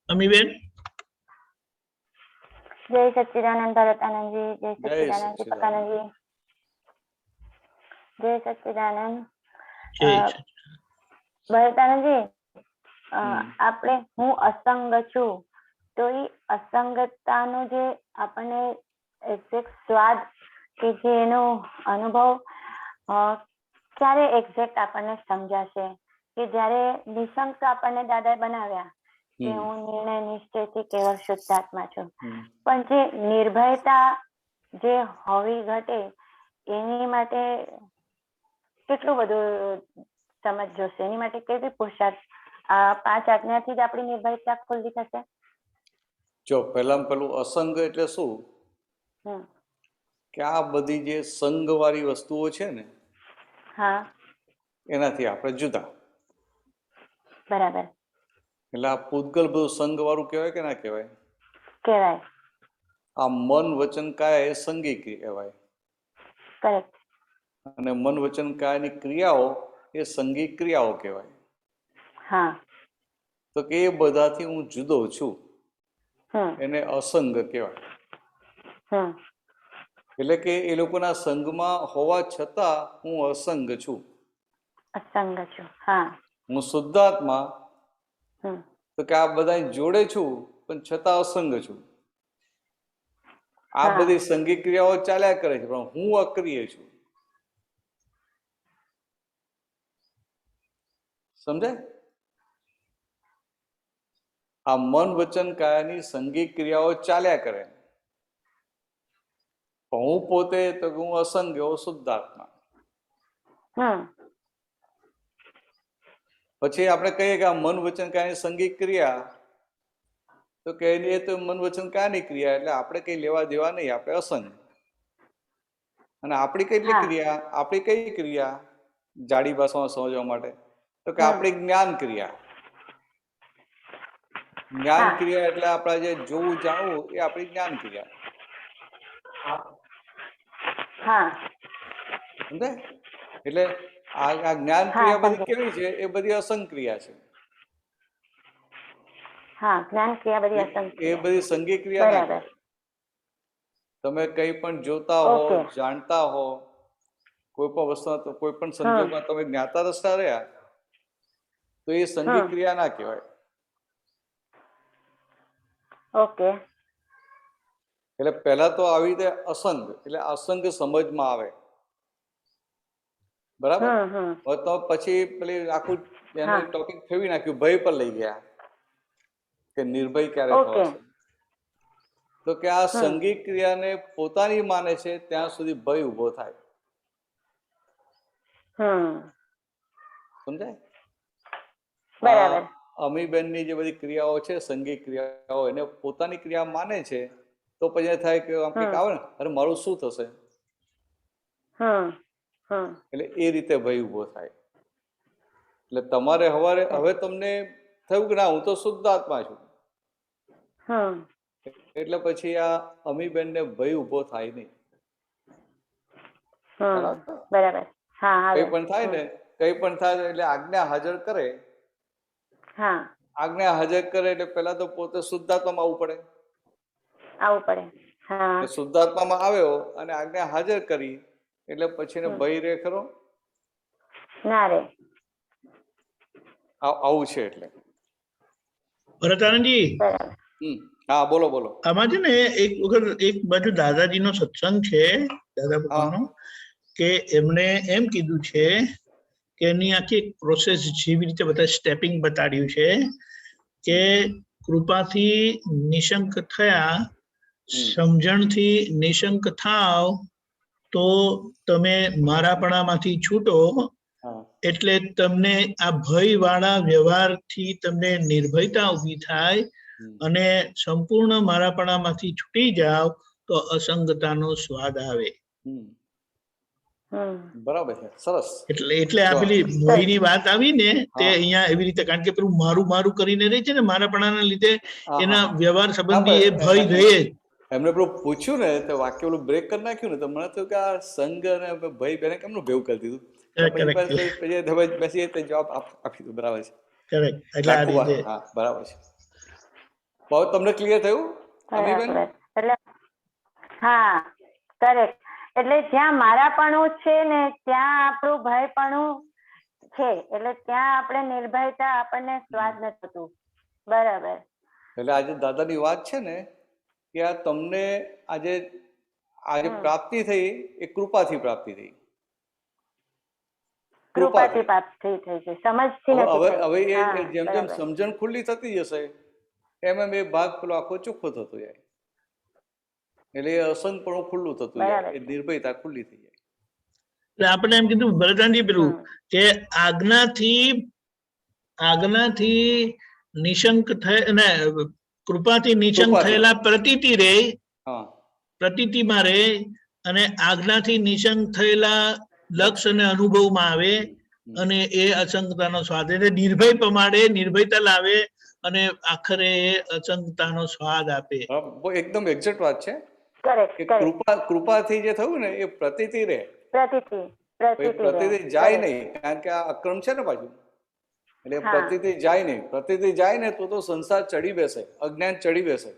અમીબેન. જય સચ્ચિદાનંદ ભરતાનંદજી. જય સચ્ચિદાનંદ દીપકાનંદજી. જય સચ્ચિદાનંદ ભરતાનંદજી. હું અસંગ છું, તો એ અસંગતાનો જે આપણને એક્ઝેક્ટ સ્વાદ કે જે એનો અનુભવ ક્યારે એક્ઝેક્ટ આપણને સમજાશે? કે જયારે નિશંક આપણને દાદાએ બનાવ્યા કે હું નિર્ણય નિશ્ચયથી કેવળ શુદ્ધાત્મા છું, પણ જે નિર્ભયતા જે હોવી ઘટે એની માટે કેટલું બધું સમજ જોશે, એની માટે કેવી પુરુષાર્થ? 5 આજ્ઞાથી જ આપણી નિર્ભયતા ખુલ્લી થશે? જો પેલું અસંગ એટલે શું કે આ બધી જે સંગ વાળી વસ્તુઓ છે ને એનાથી આપણે જુદા. બરાબર. એટલે આ પૂતગલ બધું સંગ વાળું કહેવાય કે ના કહેવાય? કહેવાય. આ મન વચન કાયા એ સંગી કહેવાય. કરેક્ટ. અને મન વચન કાયાની ક્રિયાઓ એ સંગી ક્રિયાઓ કહેવાય. હા. તો કે એ બધાથી હું જુદો છું, એને અસંગ કહેવાય. એટલે કે એ લોકોના સંગમાં હોવા છતાં હું અસંગ છું. હું શુદ્ધાત્મા, તો કે આ બધા જોડે છું પણ છતાં અસંગ છું. આ બધી સંગી ક્રિયાઓ ચાલ્યા કરે છે પણ હું અક્રિય છું. સમજાય? આ મન વચન કાયાની સંગી ક્રિયાઓ ચાલ્યા કરે, હું પોતે તો હું અસંગ એવો શુદ્ધાત્મા. પછી આપણે કહીએ કે આ મન વચન કાયાની સંગી ક્રિયા, તો કે એ તો મન વચન કાયાની ક્રિયા, એટલે આપણે કઈ લેવા દેવા નહીં, આપણે અસંગ. અને આપણી કેટલી ક્રિયા? આપણી કઈ ક્રિયા જાડી ભાષામાં સમજવા માટે? તો કે આપણી જ્ઞાન ક્રિયા. જ્ઞાન ક્રિયા એટલે આપણા જે જોવું જાણવું એ આપણી જ્ઞાન ક્રિયા. સમજાય? એટલે આ જ્ઞાન ક્રિયા બધી કેવી છે? એ બધી અસંગ ક્રિયા છે. એ બધી સંગી ક્રિયા ના કહેવાય. તમે કઈ પણ જોતા હો, જાણતા હો, કોઈ પણ વસ્તુ, કોઈ પણ સંજોગમાં તમે જ્ઞાતા દ્રષ્ટા રહ્યા, તો એ સંગી ક્રિયા ના કહેવાય. ઓકે. એટલે પહેલા તો આવી રીતે અસંગ, એટલે અસંગ સમજમાં આવે. બરાબર? તો પછી પેલી આખું એને ટોપિક ફેરવી નાખ્યું, ભય પર લઈ ગયા કે નિર્ભય ક્યારે થવાશે. તો કે આ સંગી ક્રિયાને પોતાની માને છે ત્યાં સુધી ભય ઉભો થાય. સમજાય? બરાબર. અમીબેનની જે બધી ક્રિયાઓ છે, સંગી ક્રિયાઓ, એને પોતાની ક્રિયા માને છે, તો પછી થાય કે આમ કંઈક આવે ને, અરે મારું શું થશે? એટલે એ રીતે ભય ઉભો થાય. એટલે તમારે હવે તમને થયું કે ના, હું તો શુદ્ધ આત્મા છું, એટલે પછી આ અમીબેન ને ભય ઉભો થાય નહીં. બરાબર. કઈ પણ થાય ને, કઈ પણ થાય એટલે આજ્ઞા હાજર કરે. આજ્ઞા હાજર કરે એટલે પેલા તો પોતે શુદ્ધાત્મામાં આવવું પડે. શુદ્ધાત્મામાં આવ્યો અને આજ્ઞા હાજર કરી એટલે પછી ને ભય રે ખરો? ના રે. આવું છે. એટલે ભરતાનંદજી, હા બોલો બોલો. આમાં છે ને એક વખત એક બાજુ દાદાજીનો સત્સંગ છે, દાદા ભગવાનનો, કે એમને એમ કીધું છે કે એની આખી પ્રોસેસ જેવી રીતે બધા સ્ટેપિંગ બતાડ્યું છે કે કૃપાથી નિશંક થયા, સમજણથી નિશંક થાવ તો તમે મારાપણામાંથી છૂટો, એટલે તમને આ ભય વાળા વ્યવહારથી તમને નિર્ભયતા ઉભી થાય અને સંપૂર્ણ મારાપણામાંથી છૂટી જાવ તો અસંગતાનો સ્વાદ આવે. બરાબર છે, સરસ. એટલે આ પેલી મોહીની વાત આવી ને તે અહીંયા એવી રીતે, કારણ કે પેલું મારું મારું કરીને રહે છે ને મારાપણાના લીધે એના વ્યવહાર સંબંધી એ ભય રહે જ. એમને પેલું પૂછ્યું ને તો વાક્ય પેલું બ્રેક કરી નાખ્યું ને તો મને થયું કે આ સંઘ અને ભય બેને કેમનું ભેવું કરી દીધું. પછી જવાબ આપી દીધો. બરાબર છે, હા બરાબર છે. બહુ તમને ક્લિયર થયું? હા કરેક્ટ. એટલે જ્યાં મારાપણું છે ને ત્યાં આપણું ભયપણું છે, એટલે ત્યાં આપણે નિર્ભયતા આપણને સ્વાદ ન થતું. બરાબર. એટલે આજે દાદાની વાત છે ને કે આ તમને આજે પ્રાપ્તિ થઈ એ કૃપાથી પ્રાપ્તિ થઈ. કૃપાથી પ્રાપ્તિ થઈ છે, સમજથી નથી. હવે જેમ જેમ સમજણ ખુલ્લી થતી જશે એમ એમ એ ભાગ પેલો આખો ચોખ્ખો થતો જાય, એટલે એ અસંગપણું ખુલ્લું થતું જાય, એ નિર્ભયતા ખુલ્લી થઈ જાય. એટલે આપણે એમ કીધું ભરતાનજી પેલું કે આજ્ઞાથી નિશંક ને કૃપાથી નિશંક થયેલા પ્રતીતિ રે, પ્રતીતિમાં રે, અને આજ્ઞાથી નિશંક થયેલા લક્ષ અને અનુભવમાં આવે, અને એ અસંગતાનો સ્વાદ, એટલે નિર્ભય પ્રમાણે નિર્ભયતા લાવે અને આખરે એ અસંગતાનો સ્વાદ આપે. એકદમ એક્ઝેક્ટ વાત છે. કૃપાથી જે થયું ને એ પ્રતીતિ રે, પ્રતીતિ જાય નહીં, કારણ કે આ અક્રમ છે ને પાછું, એટલે પ્રતીતિ જાય નહીં. પ્રતીતિ જાય ને તો સંસાર ચડી બેસે, અજ્ઞાન ચડી બેસે.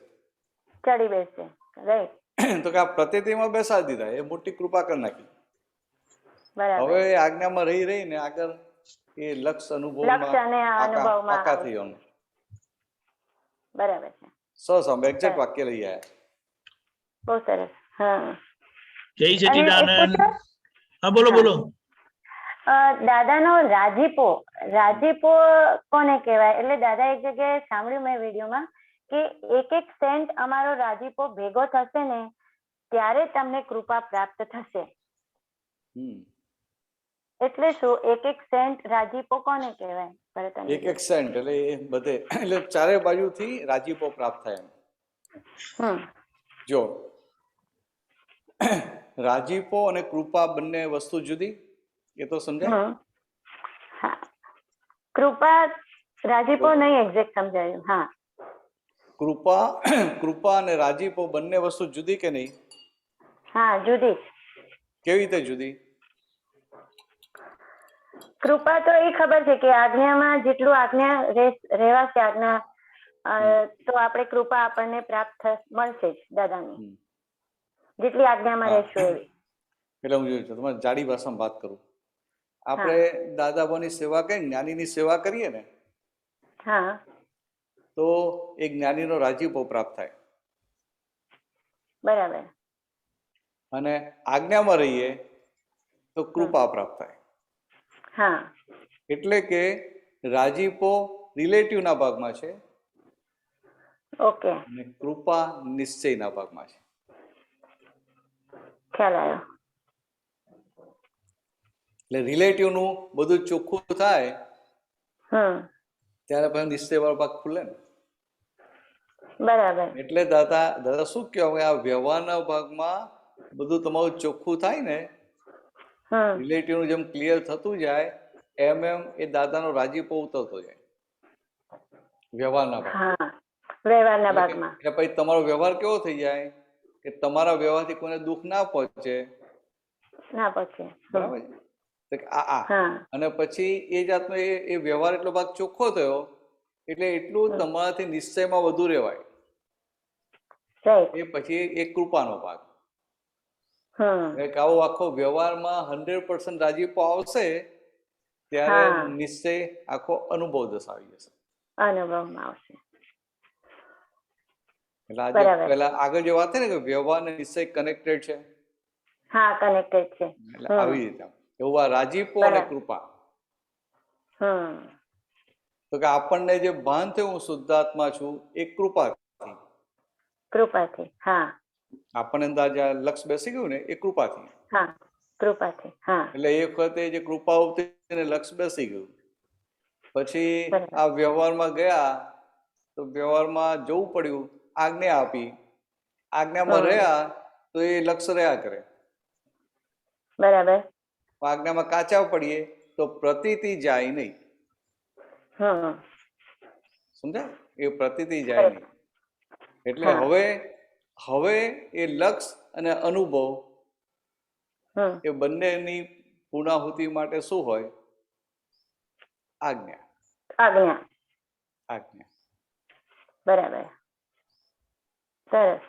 તો કે આ પ્રતીતિમાં બેસાડી દીધા, એ મોટી કૃપા કરી નાખી. હવે આજ્ઞામાં રહી રહીને આગળ એ લક્ષ અનુભવમાં આકા થઈ જવાનું. બરાબર છે, સરસ. અમે એક્ઝેક્ટ વાક્ય લઈ આવ્યા. બહુ સરસ. જય સચ્ચિદાનંદ. હા બોલો બોલો. દાદાનો રાજીપો કોને કહેવાય? એટલે દાદા એક જગ્યાએ સાંભળ્યું મેં વિડીયોમાં કે એક એક સેન્ટ અમારો રાજીપો ભેગો થશે ને ત્યારે તમને કૃપા પ્રાપ્ત થશે. એટલે શું એક એક સેન્ટ રાજીપો કોને કહેવાય? એક એક સેન્ટ એટલે એ બધે, એટલે ચારે બાજુથી રાજીપો પ્રાપ્ત થાય એમ. જો રાજીપો અને કૃપા બંને વસ્તુ જુદી, એ તો સમજાય? કૃપા રાજીપો નહીં એક્ઝેક્ટ સમજાયું. હા, કૃપા અને રાજીપો બંને વસ્તુ જુદી કે નહીં? હા જુદી. કેવી રીતે જુદી? કૃપા તો એ ખબર છે કે આજ્ઞામાં જેટલું આજ્ઞા રહેવાશે આજ્ઞા, તો આપણે કૃપા આપણને પ્રાપ્ત મળશે જ દાદાની, જેટલી આજ્ઞામાં રહેશું એવી. એટલે હું તમારી જાડી ભાષામાં વાત કરું. આપણે દાદાબાની સેવા કરીએ, જ્ઞાનીની સેવા કરીએ ને, તો એ જ્ઞાનીનો રાજીપો પ્રાપ્ત થાય. બરાબર. અને આજ્ઞામાં રહીએ તો કૃપા પ્રાપ્ત થાય. એટલે કે રાજીપો રિલેટિવના ભાગમાં છે, અને કૃપા નિશ્ચયના ભાગમાં છે. ખ્યાલ આવ્યો. એટલે રિલેટિવ નું બધું ચોખ્ખું થાય ત્યારે પછી નિશ્ચય વાળો ભાગ ખુલે ને. બરાબર. એટલે દાદા શું કહેવાય, આ વ્યવહારના ભાગમાં બધું તમારું ચોખ્ખું થાય ને, રિલેટિવ નું જેમ ક્લિયર થતું જાય એમ એમ એ દાદાનો રાજીપો ઉતરતો જાય વ્યવહારના ભાગમાં. એટલે પછી તમારો વ્યવહાર કેવો થઈ જાય કે તમારા વ્યવહારથી કોઈને દુઃખ ના પહોંચે. બરાબર છે. અને પછી એ જાતનો એ વ્યવહાર એટલો ભાગ ચોખ્ખો થયો એટલે એટલું તમારાથી નિશ્ચયમાં વધુ રહેવાય. એ પછી એક કૃપાનો ભાગ. આવો આખો વ્યવહારમાં 100% રાજીપો આવશે ત્યારે નિશ્ચય આખો અનુભવ દર્શાવી જશે. અનુભવમાં આવશે. એટલે આજે બરાબર. પેલા આગળ જે વાત થઈ ને કે વ્યવહાર ને નિશ્ચય કનેક્ટેડ છે, હા કનેક્ટેડ છે. એટલે આવી રીતે એવું આ રાજીપો અને બરાબર. કૃપા. હમ તો કે આપણને જે ભાન થયું હું શુદ્ધાત્મા છું એ કૃપાથી, કૃપાથી. હા આપણને અંદાજે આ લક્ષ બેસી ગયું ને એ કૃપાથી. હા કૃપાથી. હા એટલે એ વખતે જે કૃપા ઉપથી લક્ષ બેસી ગયું. પછી બરાબર. આ વ્યવહારમાં ગયા તો વ્યવહારમાં જવું પડ્યું, આજ્ઞા આપી, આજ્ઞામાં રહ્યા તો એ લક્ષ રહ્યા કરે. બરાબર. આજ્ઞામાં કાચા પડીએ તો પ્રતીતિ જાય નહીં. હમ સમજાય? એ પ્રતીતિ જાય નહીં. એટલે હવે એ લક્ષ અને અનુભવ એ બંનેની પૂર્ણાહુતિ માટે શું હોય? આજ્ઞા. આજ્ઞા. આજ્ઞા. બરાબર. સરસ.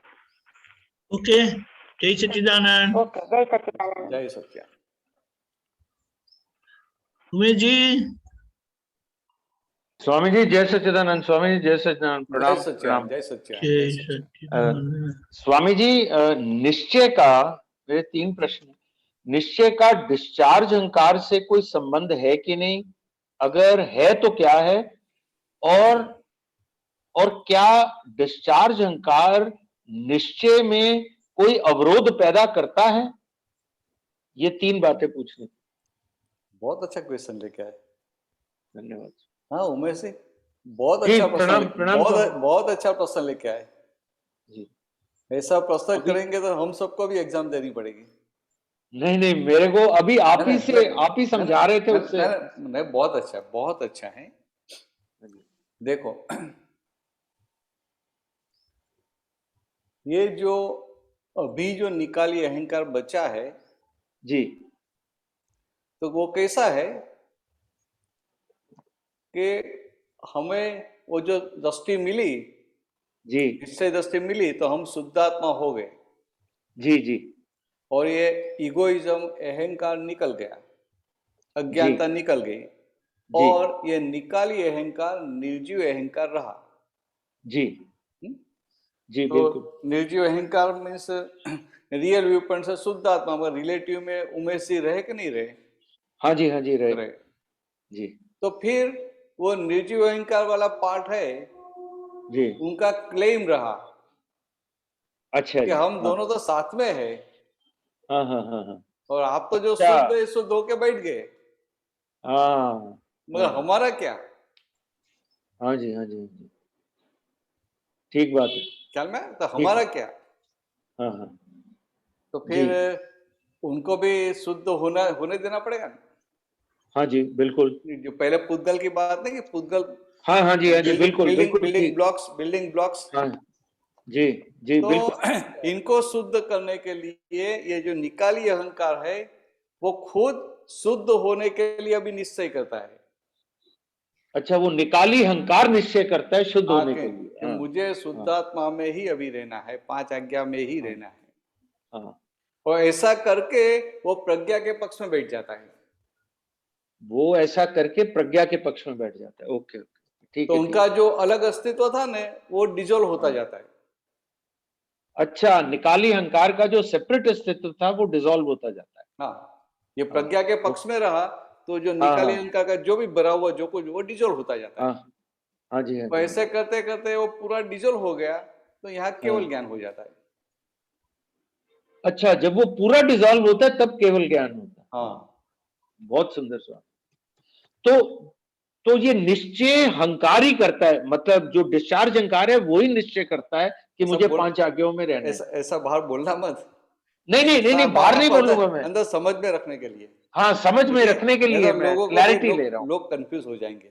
ઓકે, જય સચ્ચિદાનંદ. ઓકે, જય સચ્ચિદાનંદ. જય સચ્ચિદાનંદ. ઉમેશજી. स्वामी जी जय सच्चिदानंद। स्वामी जी जय सच्चिदानंद। प्रणाम। जय सच्चिदानंद। जय सच्चिदानंद। जय सच्चिदानंद। स्वामी जी निश्चय का, मेरे 3 प्रश्न। निश्चय का डिस्चार्ज अहंकार से कोई संबंध है कि नहीं? अगर है तो क्या है? और क्या डिस्चार्ज अहंकार निश्चय में कोई अवरोध पैदा करता है? ये 3 बातें पूछनी। बहुत अच्छा क्वेश्चन लेके आए। धन्यवाद। हाँ उमेश जी, बहुत अच्छा प्रश्न, बहुत अच्छा प्रश्न लेके आए जी। ऐसा प्रश्न करेंगे तो हम सबको भी एग्जाम देनी पड़ेगी। नहीं, मेरे को अभी आप ही समझा रहे थे उससे। नहीं, बहुत अच्छा है। देखो, ये जो अभी जो निकाली अहंकार बचा है जी, तो वो कैसा है कि हमें वो जो दृष्टि मिली जी, इससे दृष्टि मिली तो हम शुद्धात्मा हो गए। जी जी। और ये इगोइज्म अहंकार निकल गया, अज्ञानता निकल गई, और ये निकाली अहंकार निर्जीव अहंकार रहा। जी जी तो बिल्कुल। निर्जीव अहंकार मीन्स रियल व्यू पॉइंट से शुद्धात्मा, मगर रिलेटिव में उमेश जी रहे कि नहीं रहे? हाँ जी रहे जी। तो फिर वो निर्जीव अहंकार वाला पार्ट है जी, उनका क्लेम रहा। अच्छा कि हम दोनों तो साथ में है। हाँ। और आप तो जो शुद्ध है शुद्ध होके बैठ गए, मगर हमारा क्या? हाँ जी ठीक बात है। ख्याल में तो हमारा क्या? हाँ। तो फिर उनको भी शुद्ध होने देना पड़ेगा ना। हाँ जी बिल्कुल। जो पहले पुद्गल की बात नहीं कि पुद्गल, हाँ जी बिल्कुल बिल्डिंग ब्लॉक्स। हाँ जी तो बिल्कुल। इनको शुद्ध करने के लिए ये जो निकाली अहंकार है वो खुद शुद्ध होने के लिए अभी निश्चय करता है। अच्छा, वो निकाली अहंकार निश्चय करता है शुद्ध होने के लिए कि मुझे शुद्धात्मा में ही अभी रहना है, 5 आज्ञा में ही रहना है। और ऐसा करके वो प्रज्ञा के पक्ष में बैठ जाता है। वो ऐसा करके प्रज्ञा के पक्ष में बैठ जाता है। ओके ठीक तो है। उनका जो अलग अस्तित्व था ना वो डिजोल्व होता जाता है। अच्छा, निकाली अहंकार का जो सेपरेट अस्तित्व था वो डिसॉल्व होता जाता है। हाँ, ये प्रज्ञा के पक्ष में रहा तो जो निकाली अहंकार का जो भी भरा हुआ जो कुछ वो डिजोल्व होता जाता है। हाँ जी। तो ऐसे करते करते वो पूरा डिजोल्व हो गया तो यहाँ केवल ज्ञान हो जाता है। अच्छा, जब वो पूरा डिसॉल्व होता है तब केवल ज्ञान होता है। हाँ, बहुत सुंदर सवाल। तो ये निश्चय अहंकार ही करता है, मतलब जो डिस्चार्ज अहंकार है वो ही निश्चय करता है कि मुझे 5 आज्ञाओं में रहना है। ऐसा बाहर बोलना मत। नहीं, बाहर नहीं बोलूंगा मैं, अंदर समझ में रखने के लिए। हाँ, समझ में रखने के लिए मैं क्लैरिटी ले रहा हूँ। लोग कंफ्यूज हो जाएंगे।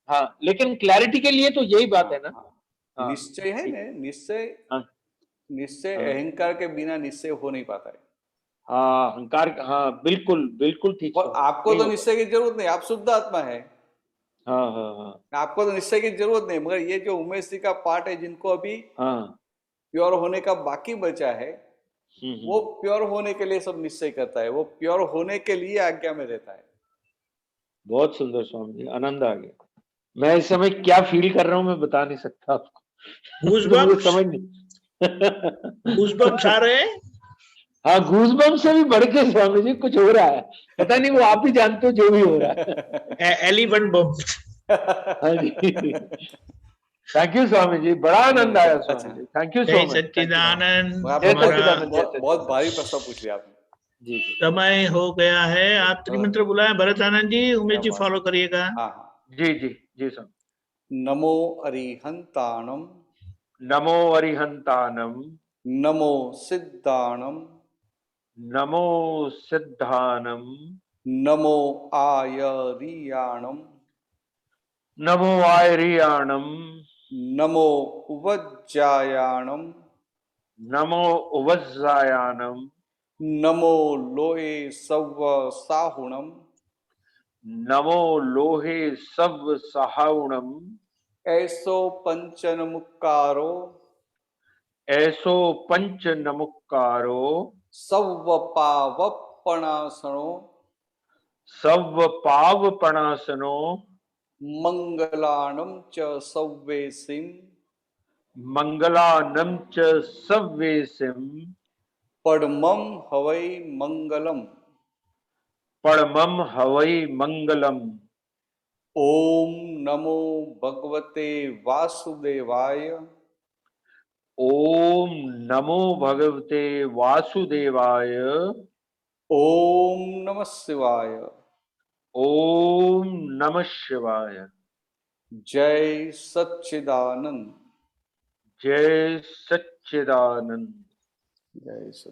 हाँ, लेकिन क्लैरिटी के लिए तो यही बात है ना। निश्चय है ना, निश्चय अहंकार के बिना निश्चय हो नहीं पाता है। हाँ, अहंकार, हाँ बिल्कुल ठीक। और आपको तो निश्चय की जरूरत नहीं, आप शुद्ध आत्मा है। हाँ। आपको तो निश्चय की जरूरत नहीं, मगर ये जो उमेश जी का पार्ट है जिनको अभी प्योर होने का बाकी बचा है, वो प्योर होने के लिए सब निश्चय करता है, वो प्योर होने के लिए आज्ञा में रहता है। बहुत सुंदर स्वामी जी, आनंद आ गया। मैं इस समय क्या फील कर रहा हूँ मैं बता नहीं सकता आपको। समझ नहीं। गूज़बम्प्स आ रहे हैं? हाँ, गूज़बम्प्स से भी बढ़ के स्वामी जी कुछ हो रहा है, पता नहीं, वो आप ही जानते हो जो भी हो रहा है। Elephant bump. हाँ जी, थैंक यू स्वामी जी, बड़ा आनंद आया Swami ji, thank you so जय मच। सच्चिदानंद। जय सच्चिदानंद, जय बहुत भारी प्रश्न पूछ लिया आपने। जी जी, समय हो गया है, आप त्रिमंत्र बुलाए भरत आनंद जी, उमेश जी क्या फॉलो करिएगा। हाँ जी जी जी स्वामी। नमो अरिहंताणम, नमो अरिहंतानम, नमो सिद्धाणम, नमो सिद्धानम, नमो आयरियाणम, नमो आयरियाणम, नमो उवज्जायाणम, नमो उवज्जायानम, नमो लोए सव्व साहुणम, नमो लोहे सव सहाउणम, ऐसो पंचन मुक्कारो, ऐसो पंच नमुक्कारो, सव्व पावपणासनो, सव पावपणासनो, मंगलाणम च सव्वेसिम, मंगलानम च सव्वेसिम, पद्मम हवै मंगलम। परमम हवै मंगलम। ओम नमो भगवते वासुदेवाय, ओम नमो भगवते वासुदेवाय, ओम नमः शिवाय, ओम नमः शिवाय। जय सच्चिदानंद, जय सच्चिदानंद। जय सच्चिदानंद।